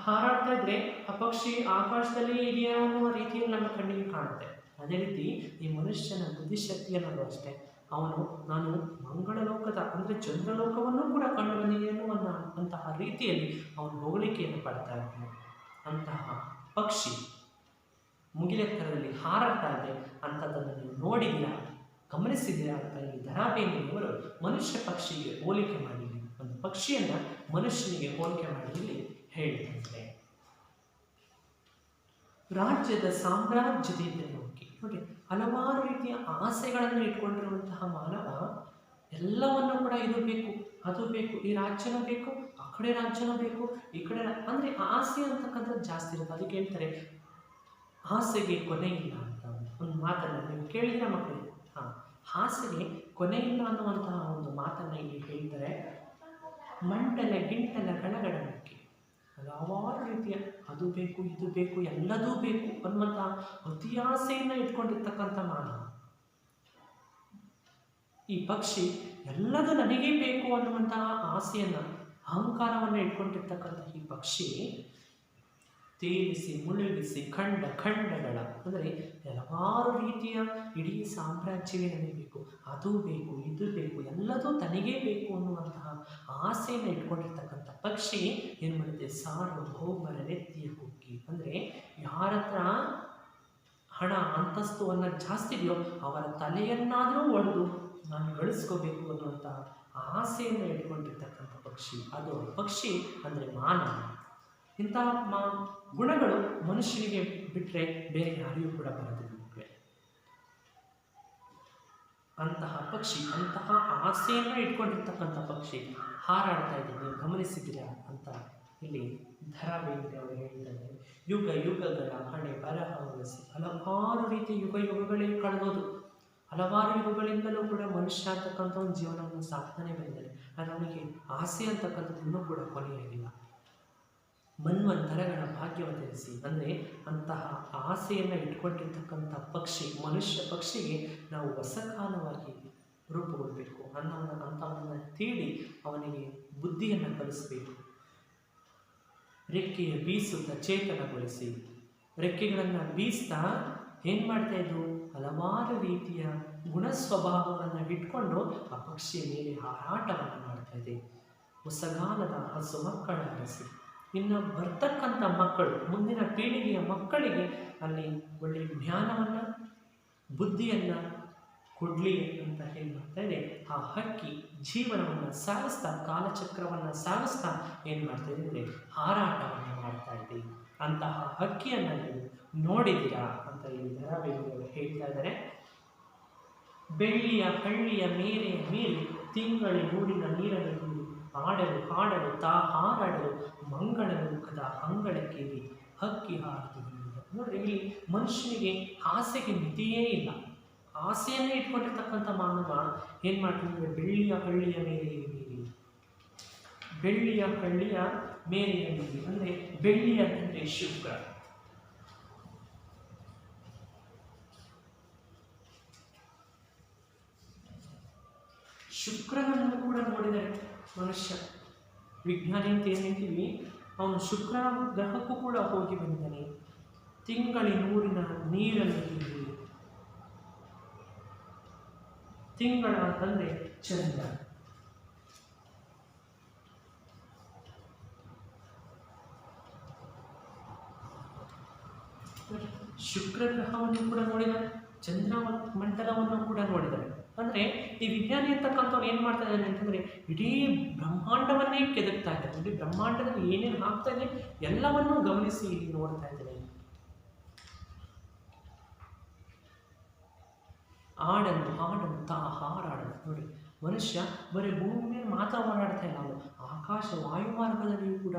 ಹಾರಾಡ್ತಾ ಇದ್ರೆ ಆ ಪಕ್ಷಿ ಆಕಾಶದಲ್ಲಿ ಇದೆಯಾ ಅನ್ನುವ ರೀತಿಯಲ್ಲಿ ನಮ್ಮ ಕಣ್ಣಿಗೆ ಕಾಣುತ್ತೆ. ಅದೇ ರೀತಿ ಈ ಮನುಷ್ಯನ ಬುದ್ಧಿಶಕ್ತಿಯನ್ನು ಅಷ್ಟೇ, ಅವನು ನಾನು ಮಂಗಳ ಲೋಕದ ಅಂದರೆ ಚಂದ್ರಲೋಕವನ್ನು ಕೂಡ ಕಂಡು ಬಂದಿದೆಯೋ ಅಂತಹ ರೀತಿಯಲ್ಲಿ ಅವನು ಹೊಗಳಿಕೆಯನ್ನು ಪಡ್ತಾ ಇದ್ದಾನೆ. ಅಂತಹ ಪಕ್ಷಿ ಮುಗಿಲೆತ್ತರದಲ್ಲಿ ಹಾರಾಡ್ತಾ ಇದೆ ಅಂಥದ್ದನ್ನು ನೀವು ನೋಡಿದ್ದೀರಾ, ಗಮನಿಸಿದ್ದೀರಾ ಅಂತ ಈ ದ ರಾ ಬೇಂದ್ರೆಯವರು ಮನುಷ್ಯ ಪಕ್ಷಿಗೆ ಹೋಲಿಕೆ ಮಾಡಿ, ಒಂದು ಪಕ್ಷಿಯನ್ನು ಮನುಷ್ಯನಿಗೆ ಹೋಲಿಕೆ ಮಾಡಿ ಇಲ್ಲಿ ಹೇಳಿದಂತೆ. ರಾಜ್ಯದ ಸಾಮ್ರಾಜ್ಯದಿಂದ ನೋಡಿ, ಹಲವಾರು ರೀತಿಯ ಆಸೆಗಳನ್ನು ಇಟ್ಕೊಂಡಿರುವಂತಹ ಮಾನವ ಎಲ್ಲವನ್ನು ಕೂಡ ಇದು ಬೇಕು, ಅದು ಬೇಕು, ಈ ರಾಜ್ಯನೂ ಬೇಕು, ಆ ಕಡೆ ರಾಜ್ಯನೂ ಬೇಕು, ಈ ಕಡೆ ಅಂದರೆ ಆಸೆ ಅಂತಕ್ಕಂಥದ್ದು ಜಾಸ್ತಿ ಇರುತ್ತೆ. ಅದಕ್ಕೆ ಹೇಳ್ತಾರೆ ಆಸೆಗೆ ಕೊನೆ ಇಲ್ಲ ಅಂತ ಒಂದು ಮಾತನ್ನು ನೀವು ಕೇಳಿದ್ರೆ ಮಕ್ಕಳಿಗೆ. ಹಾಂ, ಆಸೆಗೆ ಕೊನೆ ಇಲ್ಲ ಅನ್ನುವಂತಹ ಒಂದು ಮಾತನ್ನು ಇಲ್ಲಿ ಹೇಳ್ತಾರೆ. ಮಂಡಲ ಗಿಂಟಲ ಗಣಗಣಕ್ಕೆ ಹಲವಾರು ರೀತಿಯ ಅದು ಬೇಕು ಇದು ಬೇಕು ಎಲ್ಲದೂ ಬೇಕು ಅನ್ನುವಂತಹ ಅತಿ ಆಸೆಯನ್ನು ಇಟ್ಕೊಂಡಿರ್ತಕ್ಕಂಥ ಮಾನವ. ಈ ಪಕ್ಷಿ ಎಲ್ಲದೂ ನನಗೇ ಬೇಕು ಅನ್ನುವಂತಹ ಆಸೆಯನ್ನು ಅಹಂಕಾರವನ್ನು ಇಟ್ಕೊಂಡಿರ್ತಕ್ಕಂಥ ಈ ಪಕ್ಷಿ ತೇಲಿಸಿ ಮುಳುಗಿಸಿ ಖಂಡಗಳ ಅಂದರೆ ಹಲವಾರು ರೀತಿಯ ಇಡೀ ಸಾಮ್ರಾಜ್ಯವೇ ನನಗೆ ಬೇಕು, ಅದು ಬೇಕು ಇದು ಬೇಕು ಎಲ್ಲದೂ ತನಗೇ ಬೇಕು ಅನ್ನುವಂತಹ ಆಸೆಯನ್ನು ಇಟ್ಕೊಂಡಿರ್ತಕ್ಕಂಥ ಪಕ್ಷಿ ಏನು ಮಾಡುತ್ತೆ, ಸಾರ್ವಭೌಮರ ನೆತ್ತಿಯ ಕುಕ್ಕಿ. ಅಂದರೆ ಯಾರ ಹತ್ರ ಹಣ ಅಂತಸ್ತುವನ್ನು ಜಾಸ್ತಿ ಇದೆಯೋ ಅವರ ತಲೆಯನ್ನಾದರೂ ಒಡೆದು ನಾನು ಗಳಿಸ್ಕೋಬೇಕು ಅನ್ನುವಂತಹ ಆಸೆಯನ್ನು ಇಟ್ಕೊಂಡಿರ್ತಕ್ಕಂಥ ಪಕ್ಷಿ ಅದು ಪಕ್ಷಿ ಅಂದರೆ ಮಾನವ. ಇಂತಹ ಗುಣಗಳು ಮನುಷ್ಯನಿಗೆ ಬಿಟ್ಟರೆ ಬೇರೆ ಯಾರಿಗೂ ಕೂಡ ಬರೋದಿಲ್ಲ. ಅಂತಹ ಪಕ್ಷಿ, ಅಂತಹ ಆಸೆಯನ್ನು ಇಟ್ಕೊಂಡಿರ್ತಕ್ಕಂಥ ಪಕ್ಷಿ ಹಾರಾಡ್ತಾ ಇದ್ದೀನಿ, ನೀವು ಗಮನಿಸಿದ್ದೀರಾ ಅಂತ ಇಲ್ಲಿ ಧರಾ ಬೇಂದ್ರೆ ಅವರು ಹೇಳಿದ್ದಾರೆ. ಯುಗ ಯುಗಗಳ ಹಣೆ ಬರಹ ಉಳಿಸಿ ಹಲವಾರು ರೀತಿಯ ಯುಗಗಳೇ ಕಳೆದೋದು, ಹಲವಾರು ಯುಗಗಳಿಂದಲೂ ಕೂಡ ಮನುಷ್ಯ ಅಂತಕ್ಕಂಥ ಒಂದು ಜೀವನವನ್ನು ಸಾಕ್ತಾನೆ ಬಂದಿದ್ದಾರೆ. ಆದರೆ ಅವನಿಗೆ ಆಸೆ ಅಂತಕ್ಕಂಥದ್ದು ಇನ್ನೂ ಕೂಡ ಕೊನೆಯಾಗಿಲ್ಲ. ಮನ್ವಂತರಗಳ ಭಾಗ್ಯವತಿಸಿ ಅಂದರೆ ಅಂತಹ ಆಸೆಯನ್ನು ಇಟ್ಕೊಂಡಿರ್ತಕ್ಕಂಥ ಪಕ್ಷಿ, ಮನುಷ್ಯ ಪಕ್ಷಿಗೆ ನಾವು ಹೊಸಕಾಲವಾಗಿ ರೂಪುಗೊಳ್ಳಬೇಕು ಅಂಥವನ್ನ ತೀಡಿ ಅವನಿಗೆ ಬುದ್ಧಿಯನ್ನು ಕಲಿಸಬೇಕು. ರೆಕ್ಕೆಯ ಬೀಸುತ್ತಾ ಚೇತನಗೊಳಿಸಿ, ರೆಕ್ಕೆಗಳನ್ನು ಬೀಸ್ತಾ ಏನು ಮಾಡ್ತಾ ಇದ್ದು ಹಲವಾರು ರೀತಿಯ ಗುಣ ಸ್ವಭಾವಗಳನ್ನು ಇಟ್ಕೊಂಡು ಆ ಪಕ್ಷಿಯ ಮೇಲೆ ಹಾರಾಟವನ್ನು ಮಾಡ್ತಾ ಇದೆ. ಹೊಸಗಾಲದ ಹಸು ಮಕ್ಕಳ ಹಸಿ, ಇನ್ನು ಬರ್ತಕ್ಕಂಥ ಮಕ್ಕಳು, ಮುಂದಿನ ಪೀಳಿಗೆಯ ಮಕ್ಕಳಿಗೆ ಅಲ್ಲಿ ಒಳ್ಳೆಯ ಜ್ಞಾನವನ್ನು ಬುದ್ಧಿಯನ್ನು ಕೊಡಲಿ ಅಂತ ಏನು ಮಾಡ್ತಾ ಇದೆ. ಆ ಹಕ್ಕಿ ಜೀವನವನ್ನು ಸಾಗಿಸ್ತಾ, ಕಾಲಚಕ್ರವನ್ನು ಸಾಗಿಸ್ತಾ ಏನು ಮಾಡ್ತಾ ಇದೆ ಅಂದರೆ ಹಾರಾಟವನ್ನು ಮಾಡ್ತಾ ಇದೆ. ಅಂತಹ ಹಕ್ಕಿಯನ್ನು ನೀವು ನೋಡಿದ್ದೀರಾ ಅಂತ ಇಲ್ಲಿ ಧರಾ ಬೇಂದ್ರೆ ಅವರು ಹೇಳ್ತಾ ಇದ್ದಾರೆ. ಬೆಳ್ಳಿಯ ಹಳ್ಳಿಯ ಮೇರೆಯ ಮೇಲೆ ತಿಂಗಳಿ ಮೂಡಿನ ನೀರನ್ನು ಹೀರಿ ಆಡಲು ಹಾಡಲು ತಾ ಹಾರಾಡಲು ಮಂಗಳ ಮುಖದ ಅಂಗಳಕ್ಕೇರಿ ಹಕ್ಕಿ ಹಾರಿತು. ನೋಡ್ರಿ, ಇಲ್ಲಿ ಮನುಷ್ಯನಿಗೆ ಆಸೆಗೆ ಮಿತಿಯೇ ಇಲ್ಲ. ಆಸೆಯನ್ನೇ ಇಟ್ಕೊಂಡಿರ್ತಕ್ಕಂಥ ಮಾನವ ಏನು ಮಾಡ್ತಿದ್ರೆ ಬೆಳ್ಳಿಯ ಹಳ್ಳಿಯ ಮೇರೆಯ ಮೀರಿ, ಬೆಳ್ಳಿಯ ಹಳ್ಳಿಯ ಮೇರೆಯ ಮೀರಿ ಅಂದರೆ ಬೆಳ್ಳಿ ಅಂತಂದರೆ ಶುಕ್ರ. ಶುಕ್ರನನ್ನು ಕೂಡ ನೋಡಿದರೆ ಮನುಷ್ಯ ವಿಜ್ಞಾನಿ ಅಂತ ಏನು ಹೇಳ್ತೀವಿ, ಅವನು ಶುಕ್ರ ಗ್ರಹಕ್ಕೂ ಕೂಡ ಹೋಗಿ ಬಂದಿದ್ದಾನೆ. ತಿಂಗಳಿನೂರಿನ ನೀರನ್ನು ಹೀರಿ, ತಿಂಗಳ ಅಂತಂದರೆ ಚಂದ್ರ. ಶುಕ್ರ ಗ್ರಹವನ್ನು ಕೂಡ ನೋಡಿದ್ದಾರೆ, ಚಂದ್ರ ಮಂಡಲವನ್ನು ಕೂಡ ನೋಡಿದ್ದಾರೆ. ಅಂದರೆ ಈ ವಿಜ್ಞಾನಿ ಅಂತಕ್ಕಂಥವ್ರು ಏನು ಮಾಡ್ತಾ ಇದ್ದಾನೆ ಅಂತಂದರೆ ಇಡೀ ಬ್ರಹ್ಮಾಂಡವನ್ನೇ ಕೆದಕ್ತಾ ಇದ್ದಾರೆ. ಇಡೀ ಬ್ರಹ್ಮಾಂಡದಲ್ಲಿ ಏನೇನು ಆಗ್ತಾ ಇದೆ ಎಲ್ಲವನ್ನೂ ಗಮನಿಸಿ ಇಲ್ಲಿ ನೋಡ್ತಾ ಇದ್ದಾರೆ. ಆಡಲು ಹಾಡಲು ತಾ ಹಾರಾಡಲು. ನೋಡಿ, ಮನುಷ್ಯ ಬರೀ ಭೂಮಿ ಮೇಲೆ ಮಾತ್ರ ಓಡಾಡ್ತಾ ಇಲ್ಲ, ಅವನು ಆಕಾಶ ವಾಯುಮಾರ್ಗದಲ್ಲಿಯೂ ಕೂಡ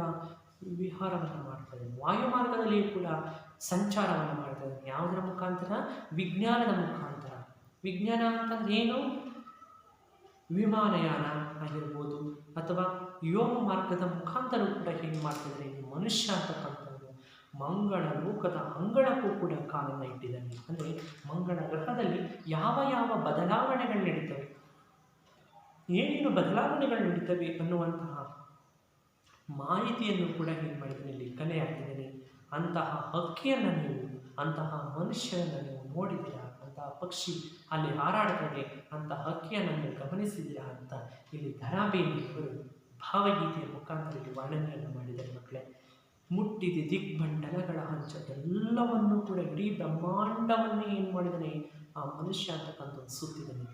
ವಿಹಾರವನ್ನು ಮಾಡ್ತಾ ಇದ್ದಾನೆ, ವಾಯುಮಾರ್ಗದಲ್ಲಿಯೂ ಕೂಡ ಸಂಚಾರವನ್ನು ಮಾಡ್ತಾ ಇದ್ದಾನೆ. ಯಾವುದರ ಮುಖಾಂತರ? ವಿಜ್ಞಾನದ ಮುಖಾಂತರ. ವಿಜ್ಞಾನ ಅಂತಂದ್ರೆ ಏನು? ವಿಮಾನಯಾನ ಆಗಿರ್ಬೋದು ಅಥವಾ ವ್ಯೋಮ ಮಾರ್ಗದ ಮುಖಾಂತರ ಕೂಡ ಏನು ಮಾಡ್ತಿದ್ದಾರೆ ಈ ಮನುಷ್ಯ ಅಂತಕ್ಕಂಥದ್ದು ಮಂಗಳ ಲೋಕದ ಅಂಗಳಕ್ಕೂ ಕೂಡ ಕಾಲನ್ನು ಇಟ್ಟಿದ್ದಾನೆ. ಅಂದರೆ ಮಂಗಳ ಗ್ರಹದಲ್ಲಿ ಯಾವ ಯಾವ ಬದಲಾವಣೆಗಳು ನಡೀತವೆ, ಏನೇನು ಬದಲಾವಣೆಗಳು ನಡೀತವೆ ಅನ್ನುವಂತಹ ಮಾಹಿತಿಯನ್ನು ಕೂಡ ಏನು ಮಾಡಿದ್ದಾನೆ ಇಲ್ಲಿ ಕಲೆ ಹಾಕಿದ್ದಾನೆ. ಅಂತಹ ಹಕ್ಕಿಯನ್ನು ನೀವು, ಅಂತಹ ಮನುಷ್ಯನನ್ನು ನೀವು ನೋಡಿದ್ದೀರಾ, ಅಂತಹ ಪಕ್ಷಿ ಅಲ್ಲಿ ಹಾರಾಡ್ತದೆ, ಅಂತಹ ಹಕ್ಕಿಯನ್ನು ನೀವು ಗಮನಿಸಿದ್ದೀರಾ ಅಂತ ಇಲ್ಲಿ ಧರಾ ಬೇಂದ್ರೆಯವರು ಭಾವಗೀತೆಯ ಮುಖಾಂತರ ಇಲ್ಲಿ ವರ್ಣನೆಯನ್ನು ಮಾಡಿದ್ದಾರೆ. ಮಕ್ಕಳೇ, ಮುಟ್ಟಿದೆ ದಿಗ್ಬಂಡಲಗಳ ಹಂಚ, ಎಲ್ಲವನ್ನೂ ಕೂಡ ಇಡೀ ಬ್ರಹ್ಮಾಂಡವನ್ನೇ ಏನು ಮಾಡಿದ್ದಾನೆ ಆ ಮನುಷ್ಯ ಅಂತಕ್ಕಂಥ ಸುತ್ತಿದ್ದಾನೆ.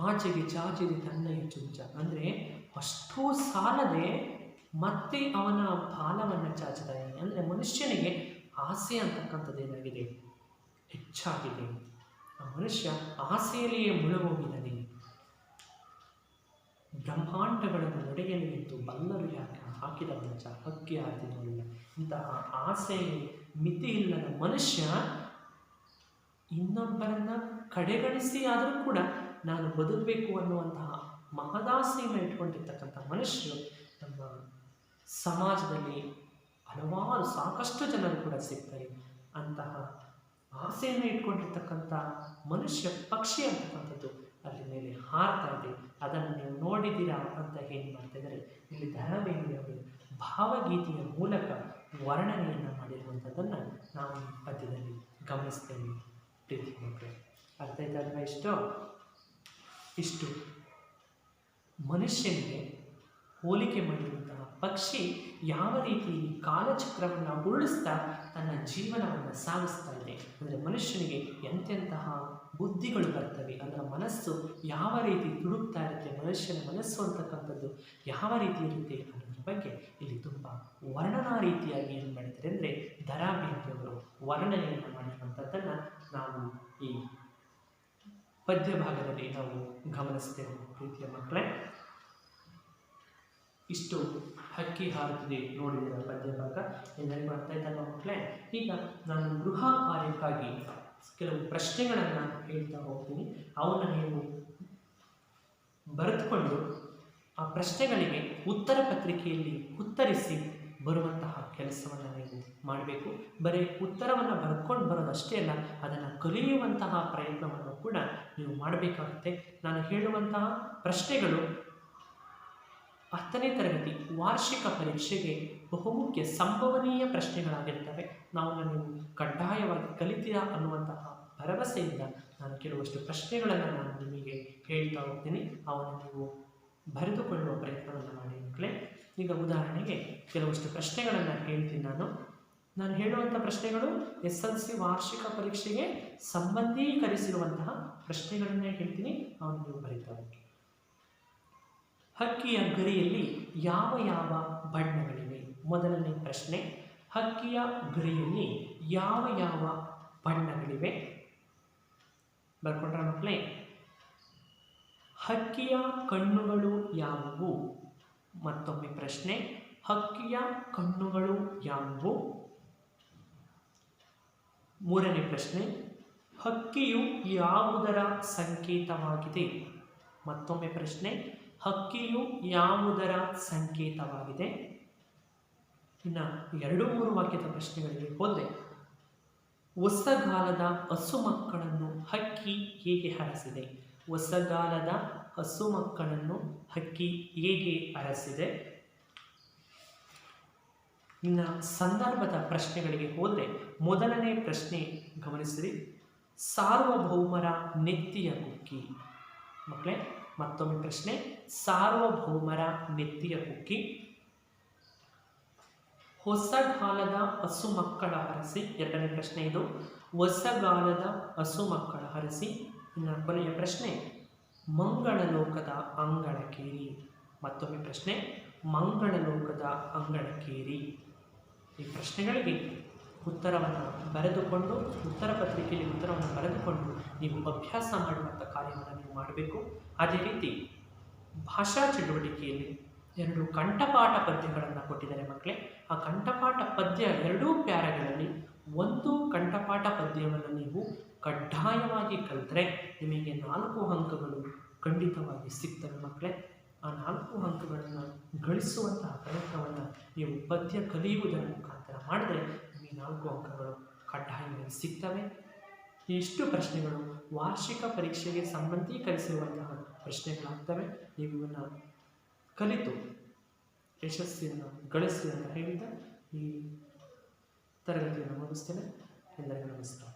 ಆಚೆಗೆ ಚಾಚಿದೆ ತನ್ನಯ ಚುಂಚ, ಅಂದರೆ ಅಷ್ಟೂ ಸಾಲದೆ ಮತ್ತೆ ಅವನ ಬಾಲವನ್ನು ಚಾಚ್ತಾ ಇದ್ದಾನೆ. ಅಂದರೆ ಮನುಷ್ಯನಿಗೆ ಆಸೆ ಅಂತಕ್ಕಂಥದ್ದು ಏನಾಗಿದೆ, ಹೆಚ್ಚಾಗಿದೆ. ಆ ಮನುಷ್ಯ ಆಸೆಯಲ್ಲಿಯೇ ಮುಳುಗೋಗಿದ್ದಾನೆ. ಬ್ರಹ್ಮಾಂಡಗಳನ್ನು ನಡೆಯಲು ಇದ್ದು ಬಲ್ಲಲು ಯಾಕೆ ಹಾಕಿದ ಮಂಚ ಹಕ್ಕಿ ಹಾಕಿದವಲ್ಲ. ಇಂತಹ ಆಸೆ ಮಿತಿ ಇಲ್ಲದ ಮನುಷ್ಯ ಇನ್ನೊಬ್ಬರನ್ನ ಕಡೆಗಣಿಸಿ ಆದರೂ ಕೂಡ ನಾನು ಬದುಕಬೇಕು ಅನ್ನುವಂತಹ ಮಹದಾಸೆಯನ್ನು ಇಟ್ಕೊಂಡಿರ್ತಕ್ಕಂಥ ಮನುಷ್ಯರು ನಮ್ಮ ಸಮಾಜದಲ್ಲಿ ಹಲವಾರು ಸಾಕಷ್ಟು ಜನರು ಕೂಡ ಸಿಗ್ತಾರೆ. ಅಂತಹ ಆಸೆಯನ್ನು ಇಟ್ಕೊಂಡಿರ್ತಕ್ಕಂಥ ಮನುಷ್ಯ ಪಕ್ಷಿ ಅಂತಕ್ಕಂಥದ್ದು ಅಲ್ಲಿ ಮೇಲೆ ಹಾರ್ತಾ ಇದೆ. ಅದನ್ನು ನೀವು ನೋಡಿದ್ದೀರಾ ಅಂತ ಏನು ಮಾಡ್ತಾ ಇದ್ದಾರೆ ಇಲ್ಲಿ ಧಾರಾವಾಹಿಯಲ್ಲಿ ಭಾವಗೀತೆಯ ಮೂಲಕ ವರ್ಣನೆಯನ್ನು ಮಾಡಿರುವಂಥದ್ದನ್ನು ನಾವು ಈ ಪದ್ಯದಲ್ಲಿ ಗಮನಿಸ್ತೇವೆ. ಪ್ರೀತಿ ಮಕ್ಕಳೇ, ಅರ್ಥ ಆಯ್ತಲ್ವ? ಇಷ್ಟು ಮನುಷ್ಯನಿಗೆ ಹೋಲಿಕೆ ಮಾಡಿರುವಂತಹ ಪಕ್ಷಿ ಯಾವ ರೀತಿ ಕಾಲಚಕ್ರವನ್ನು ಉರುಳಿಸ್ತಾ ತನ್ನ ಜೀವನವನ್ನು ಸಾಗಿಸ್ತಾ ಇದೆ. ಅಂದರೆ ಮನುಷ್ಯನಿಗೆ ಎಂತೆಂತಹ ಬುದ್ಧಿಗಳು ಬರ್ತವೆ, ಅದರ ಮನಸ್ಸು ಯಾವ ರೀತಿ ತುಡುಕ್ತಾ ಇರುತ್ತೆ, ಮನುಷ್ಯನ ಮನಸ್ಸು ಅಂತಕ್ಕಂಥದ್ದು ಯಾವ ರೀತಿ ಇರುತ್ತೆ ಅನ್ನೋದ್ರ ಬಗ್ಗೆ ಇಲ್ಲಿ ತುಂಬ ವರ್ಣನಾ ರೀತಿಯಾಗಿ ಏನು ಮಾಡಿದ್ದಾರೆ ಅಂದರೆ ಧಾರಾವಾಹಿಯವರು ವರ್ಣನೆಯನ್ನು ಮಾಡಿರುವಂಥದ್ದನ್ನು ನಾವು ಈ ಪದ್ಯ ಭಾಗದಲ್ಲಿ ನಾವು ಗಮನಿಸ್ತೇವೆ. ಪ್ರೀತಿಯ ಮಕ್ಕಳೇ, ಇಷ್ಟು ಹಕ್ಕಿ ಹಾರುತ್ತಿದೆ ನೋಡಿದ ಪದ್ಯ ಭಾಗ ಎಲ್ಲರಿಗೂ ಅರ್ಥ ಆಯ್ತಲ್ಲ ಮಕ್ಕಳೇ? ಈಗ ನಾನು ಗೃಹ ಕಾರ್ಯಕ್ಕಾಗಿ ಕೆಲವು ಪ್ರಶ್ನೆಗಳನ್ನು ಹೇಳ್ತಾ ಹೋಗ್ತೀನಿ. ಅವನ್ನ ನೀವು ಬರೆದುಕೊಂಡು ಆ ಪ್ರಶ್ನೆಗಳಿಗೆ ಉತ್ತರ ಪತ್ರಿಕೆಯಲ್ಲಿ ಉತ್ತರಿಸಿ ಬರುವಂತಹ ಕೆಲಸವನ್ನು ನೀವು ಮಾಡಬೇಕು. ಬರೀ ಉತ್ತರವನ್ನು ಬರೆದುಕೊಂಡು ಬರೋದಷ್ಟೇ ಅಲ್ಲ, ಅದನ್ನು ಕಲಿಯುವಂತಹ ಪ್ರಯತ್ನವನ್ನು ಕೂಡ ನೀವು ಮಾಡಬೇಕಾಗುತ್ತೆ. ನಾನು ಹೇಳುವಂತಹ ಪ್ರಶ್ನೆಗಳು 10ನೇ ತರಗತಿ ವಾರ್ಷಿಕ ಪರೀಕ್ಷೆಗೆ ಬಹುಮುಖ್ಯ ಸಂಭವನೀಯ ಪ್ರಶ್ನೆಗಳಾಗಿರ್ತವೆ. ನಾವು ನೀವು ಕಡ್ಡಾಯವಾಗಿ ಕಲಿತೀರಾ ಅನ್ನುವಂತಹ ಭರವಸೆಯಿಂದ ನಾನು ಕೆಲವಷ್ಟು ಪ್ರಶ್ನೆಗಳನ್ನು ನಾನು ನಿಮಗೆ ಹೇಳ್ತಾ ಹೋಗ್ತೀನಿ. ಅವನ್ನು ನೀವು ಬರೆದುಕೊಳ್ಳುವ ಪ್ರಯತ್ನವನ್ನು ಮಾಡಿ ಮಕ್ಕಳೇ. ಈಗ ಉದಾಹರಣೆಗೆ ಕೆಲವಷ್ಟು ಪ್ರಶ್ನೆಗಳನ್ನು ಹೇಳ್ತೀನಿ. ನಾನು ಹೇಳುವಂಥ ಪ್ರಶ್ನೆಗಳು SLC ವಾರ್ಷಿಕ ಪರೀಕ್ಷೆಗೆ ಸಂಬಂಧೀಕರಿಸಿರುವಂತಹ ಪ್ರಶ್ನೆಗಳನ್ನೇ ಹೇಳ್ತೀನಿ, ಅವನು ನೀವು ಬರೀತಾ ಹೋಗಿ. ಹಕ್ಕಿಯ ಗರಿಯಲ್ಲಿ ಯಾವ ಯಾವ ಬಣ್ಣಗಳಿವೆ? ಮೊದಲನೇ ಪ್ರಶ್ನೆ, ಹಕ್ಕಿಯ ಗರಿಯಲ್ಲಿ ಯಾವ ಯಾವ ಬಣ್ಣಗಳಿವೆ? ಬರ್ಕೊಂಡ್ರ ಮಕ್ಕಳೇ? ಹಕ್ಕಿಯ ಕಣ್ಣುಗಳು ಯಾವುವು? ಮತ್ತೊಮ್ಮೆ ಪ್ರಶ್ನೆ, ಹಕ್ಕಿಯ ಕಣ್ಣುಗಳು ಯಾವುವು? ಮೂರನೇ ಪ್ರಶ್ನೆ, ಹಕ್ಕಿಯು ಯಾವುದರ ಸಂಕೇತವಾಗಿದೆ? ಮತ್ತೊಮ್ಮೆ ಪ್ರಶ್ನೆ, ಹಕ್ಕಿಯು ಯಾವುದರ ಸಂಕೇತವಾಗಿದೆ? ಇನ್ನು 2-3 ವಾಕ್ಯದ ಪ್ರಶ್ನೆಗಳಿಗೆ ಹೋದರೆ, ಹೊಸಗಾಲದ ಹಸು ಮಕ್ಕಳನ್ನು ಹಕ್ಕಿ ಹೇಗೆ ಹರಸಿದೆ? ಹೊಸಗಾಲದ ಹಸು ಮಕ್ಕಳನ್ನು ಹಕ್ಕಿ ಹೇಗೆ ಹರಸಿದೆ? ಇನ್ನು ಸಂದರ್ಭದ ಪ್ರಶ್ನೆಗಳಿಗೆ ಹೋದರೆ, ಮೊದಲನೇ ಪ್ರಶ್ನೆ ಗಮನಿಸಿರಿ, ಸಾರ್ವಭೌಮರ ನೆತ್ತಿಯ ಕುಕ್ಕಿ. ಮಕ್ಕಳೇ, ಮತ್ತೊಮ್ಮೆ ಪ್ರಶ್ನೆ, ಸಾರ್ವಭೌಮರ ನೆತ್ತಿಯ ಕುಕ್ಕಿ. ಹೊಸಗಾಲದ ಹಸು ಮಕ್ಕಳ ಹರಸಿ. ಎರಡನೇ ಪ್ರಶ್ನೆ ಇದು, ಹೊಸಗಾಲದ ಹಸು ಮಕ್ಕಳ ಹರಸಿ. ಇನ್ನು ಕೊನೆಯ ಪ್ರಶ್ನೆ, ಮಂಗಳಲೋಕದ ಅಂಗಳಕೇರಿ. ಮತ್ತೊಮ್ಮೆ ಪ್ರಶ್ನೆ, ಮಂಗಳಲೋಕದ ಅಂಗಳಕೇರಿ. ಈ ಪ್ರಶ್ನೆಗಳಿಗೆ ಉತ್ತರವನ್ನು ಬರೆದುಕೊಂಡು, ಉತ್ತರ ಪತ್ರಿಕೆಯಲ್ಲಿ ಉತ್ತರವನ್ನು ಬರೆದುಕೊಂಡು ನೀವು ಅಭ್ಯಾಸ ಮಾಡುವಂಥ ಕಾರ್ಯವನ್ನು ನೀವು ಮಾಡಬೇಕು. ಅದೇ ರೀತಿ ಭಾಷಾ ಚಟುವಟಿಕೆಯಲ್ಲಿ 2 ಕಂಠಪಾಠ ಪದ್ಯಗಳನ್ನು ಕೊಟ್ಟಿದ್ದಾರೆ ಮಕ್ಕಳೇ. ಆ ಕಂಠಪಾಠ ಪದ್ಯ 2 ಪ್ಯಾರಾಗಳಲ್ಲಿ 1 ಕಂಠಪಾಠ ಪದ್ಯವನ್ನು ನೀವು ಕಡ್ಡಾಯವಾಗಿ ಕಲಿತರೆ ನಿಮಗೆ 4 ಅಂಕಗಳು ಖಂಡಿತವಾಗಿ ಸಿಗ್ತವೆ ಮಕ್ಕಳೇ. ಆ 4 ಅಂಕಗಳನ್ನು ಗಳಿಸುವಂತಹ ಪ್ರಯತ್ನವನ್ನು ನೀವು ಪದ್ಯ ಕಲಿಯುವುದರ ಮುಖಾಂತರ ಮಾಡಿದರೆ ನಿಮಗೆ 4 ಅಂಕಗಳು ಕಡ್ಡಾಯವಾಗಿ ಸಿಗ್ತವೆ. ಇಷ್ಟು ಪ್ರಶ್ನೆಗಳು ವಾರ್ಷಿಕ ಪರೀಕ್ಷೆಗೆ ಸಂಬಂಧೀಕರಿಸಿರುವಂತಹ ಪ್ರಶ್ನೆಗಳಾಗ್ತವೆ. ನೀವು ಇವನ್ನು ಕಲಿತು ಯಶಸ್ಸಿಯನ್ನು ಗಳಿಸಿ ಅಂತ ಹೇಳಿದ ಈ ತರಗತಿಯನ್ನು ಮುಗಿಸ್ತೇನೆ. ಎಲ್ಲರಿಗೂ ನಮಸ್ಕಾರ.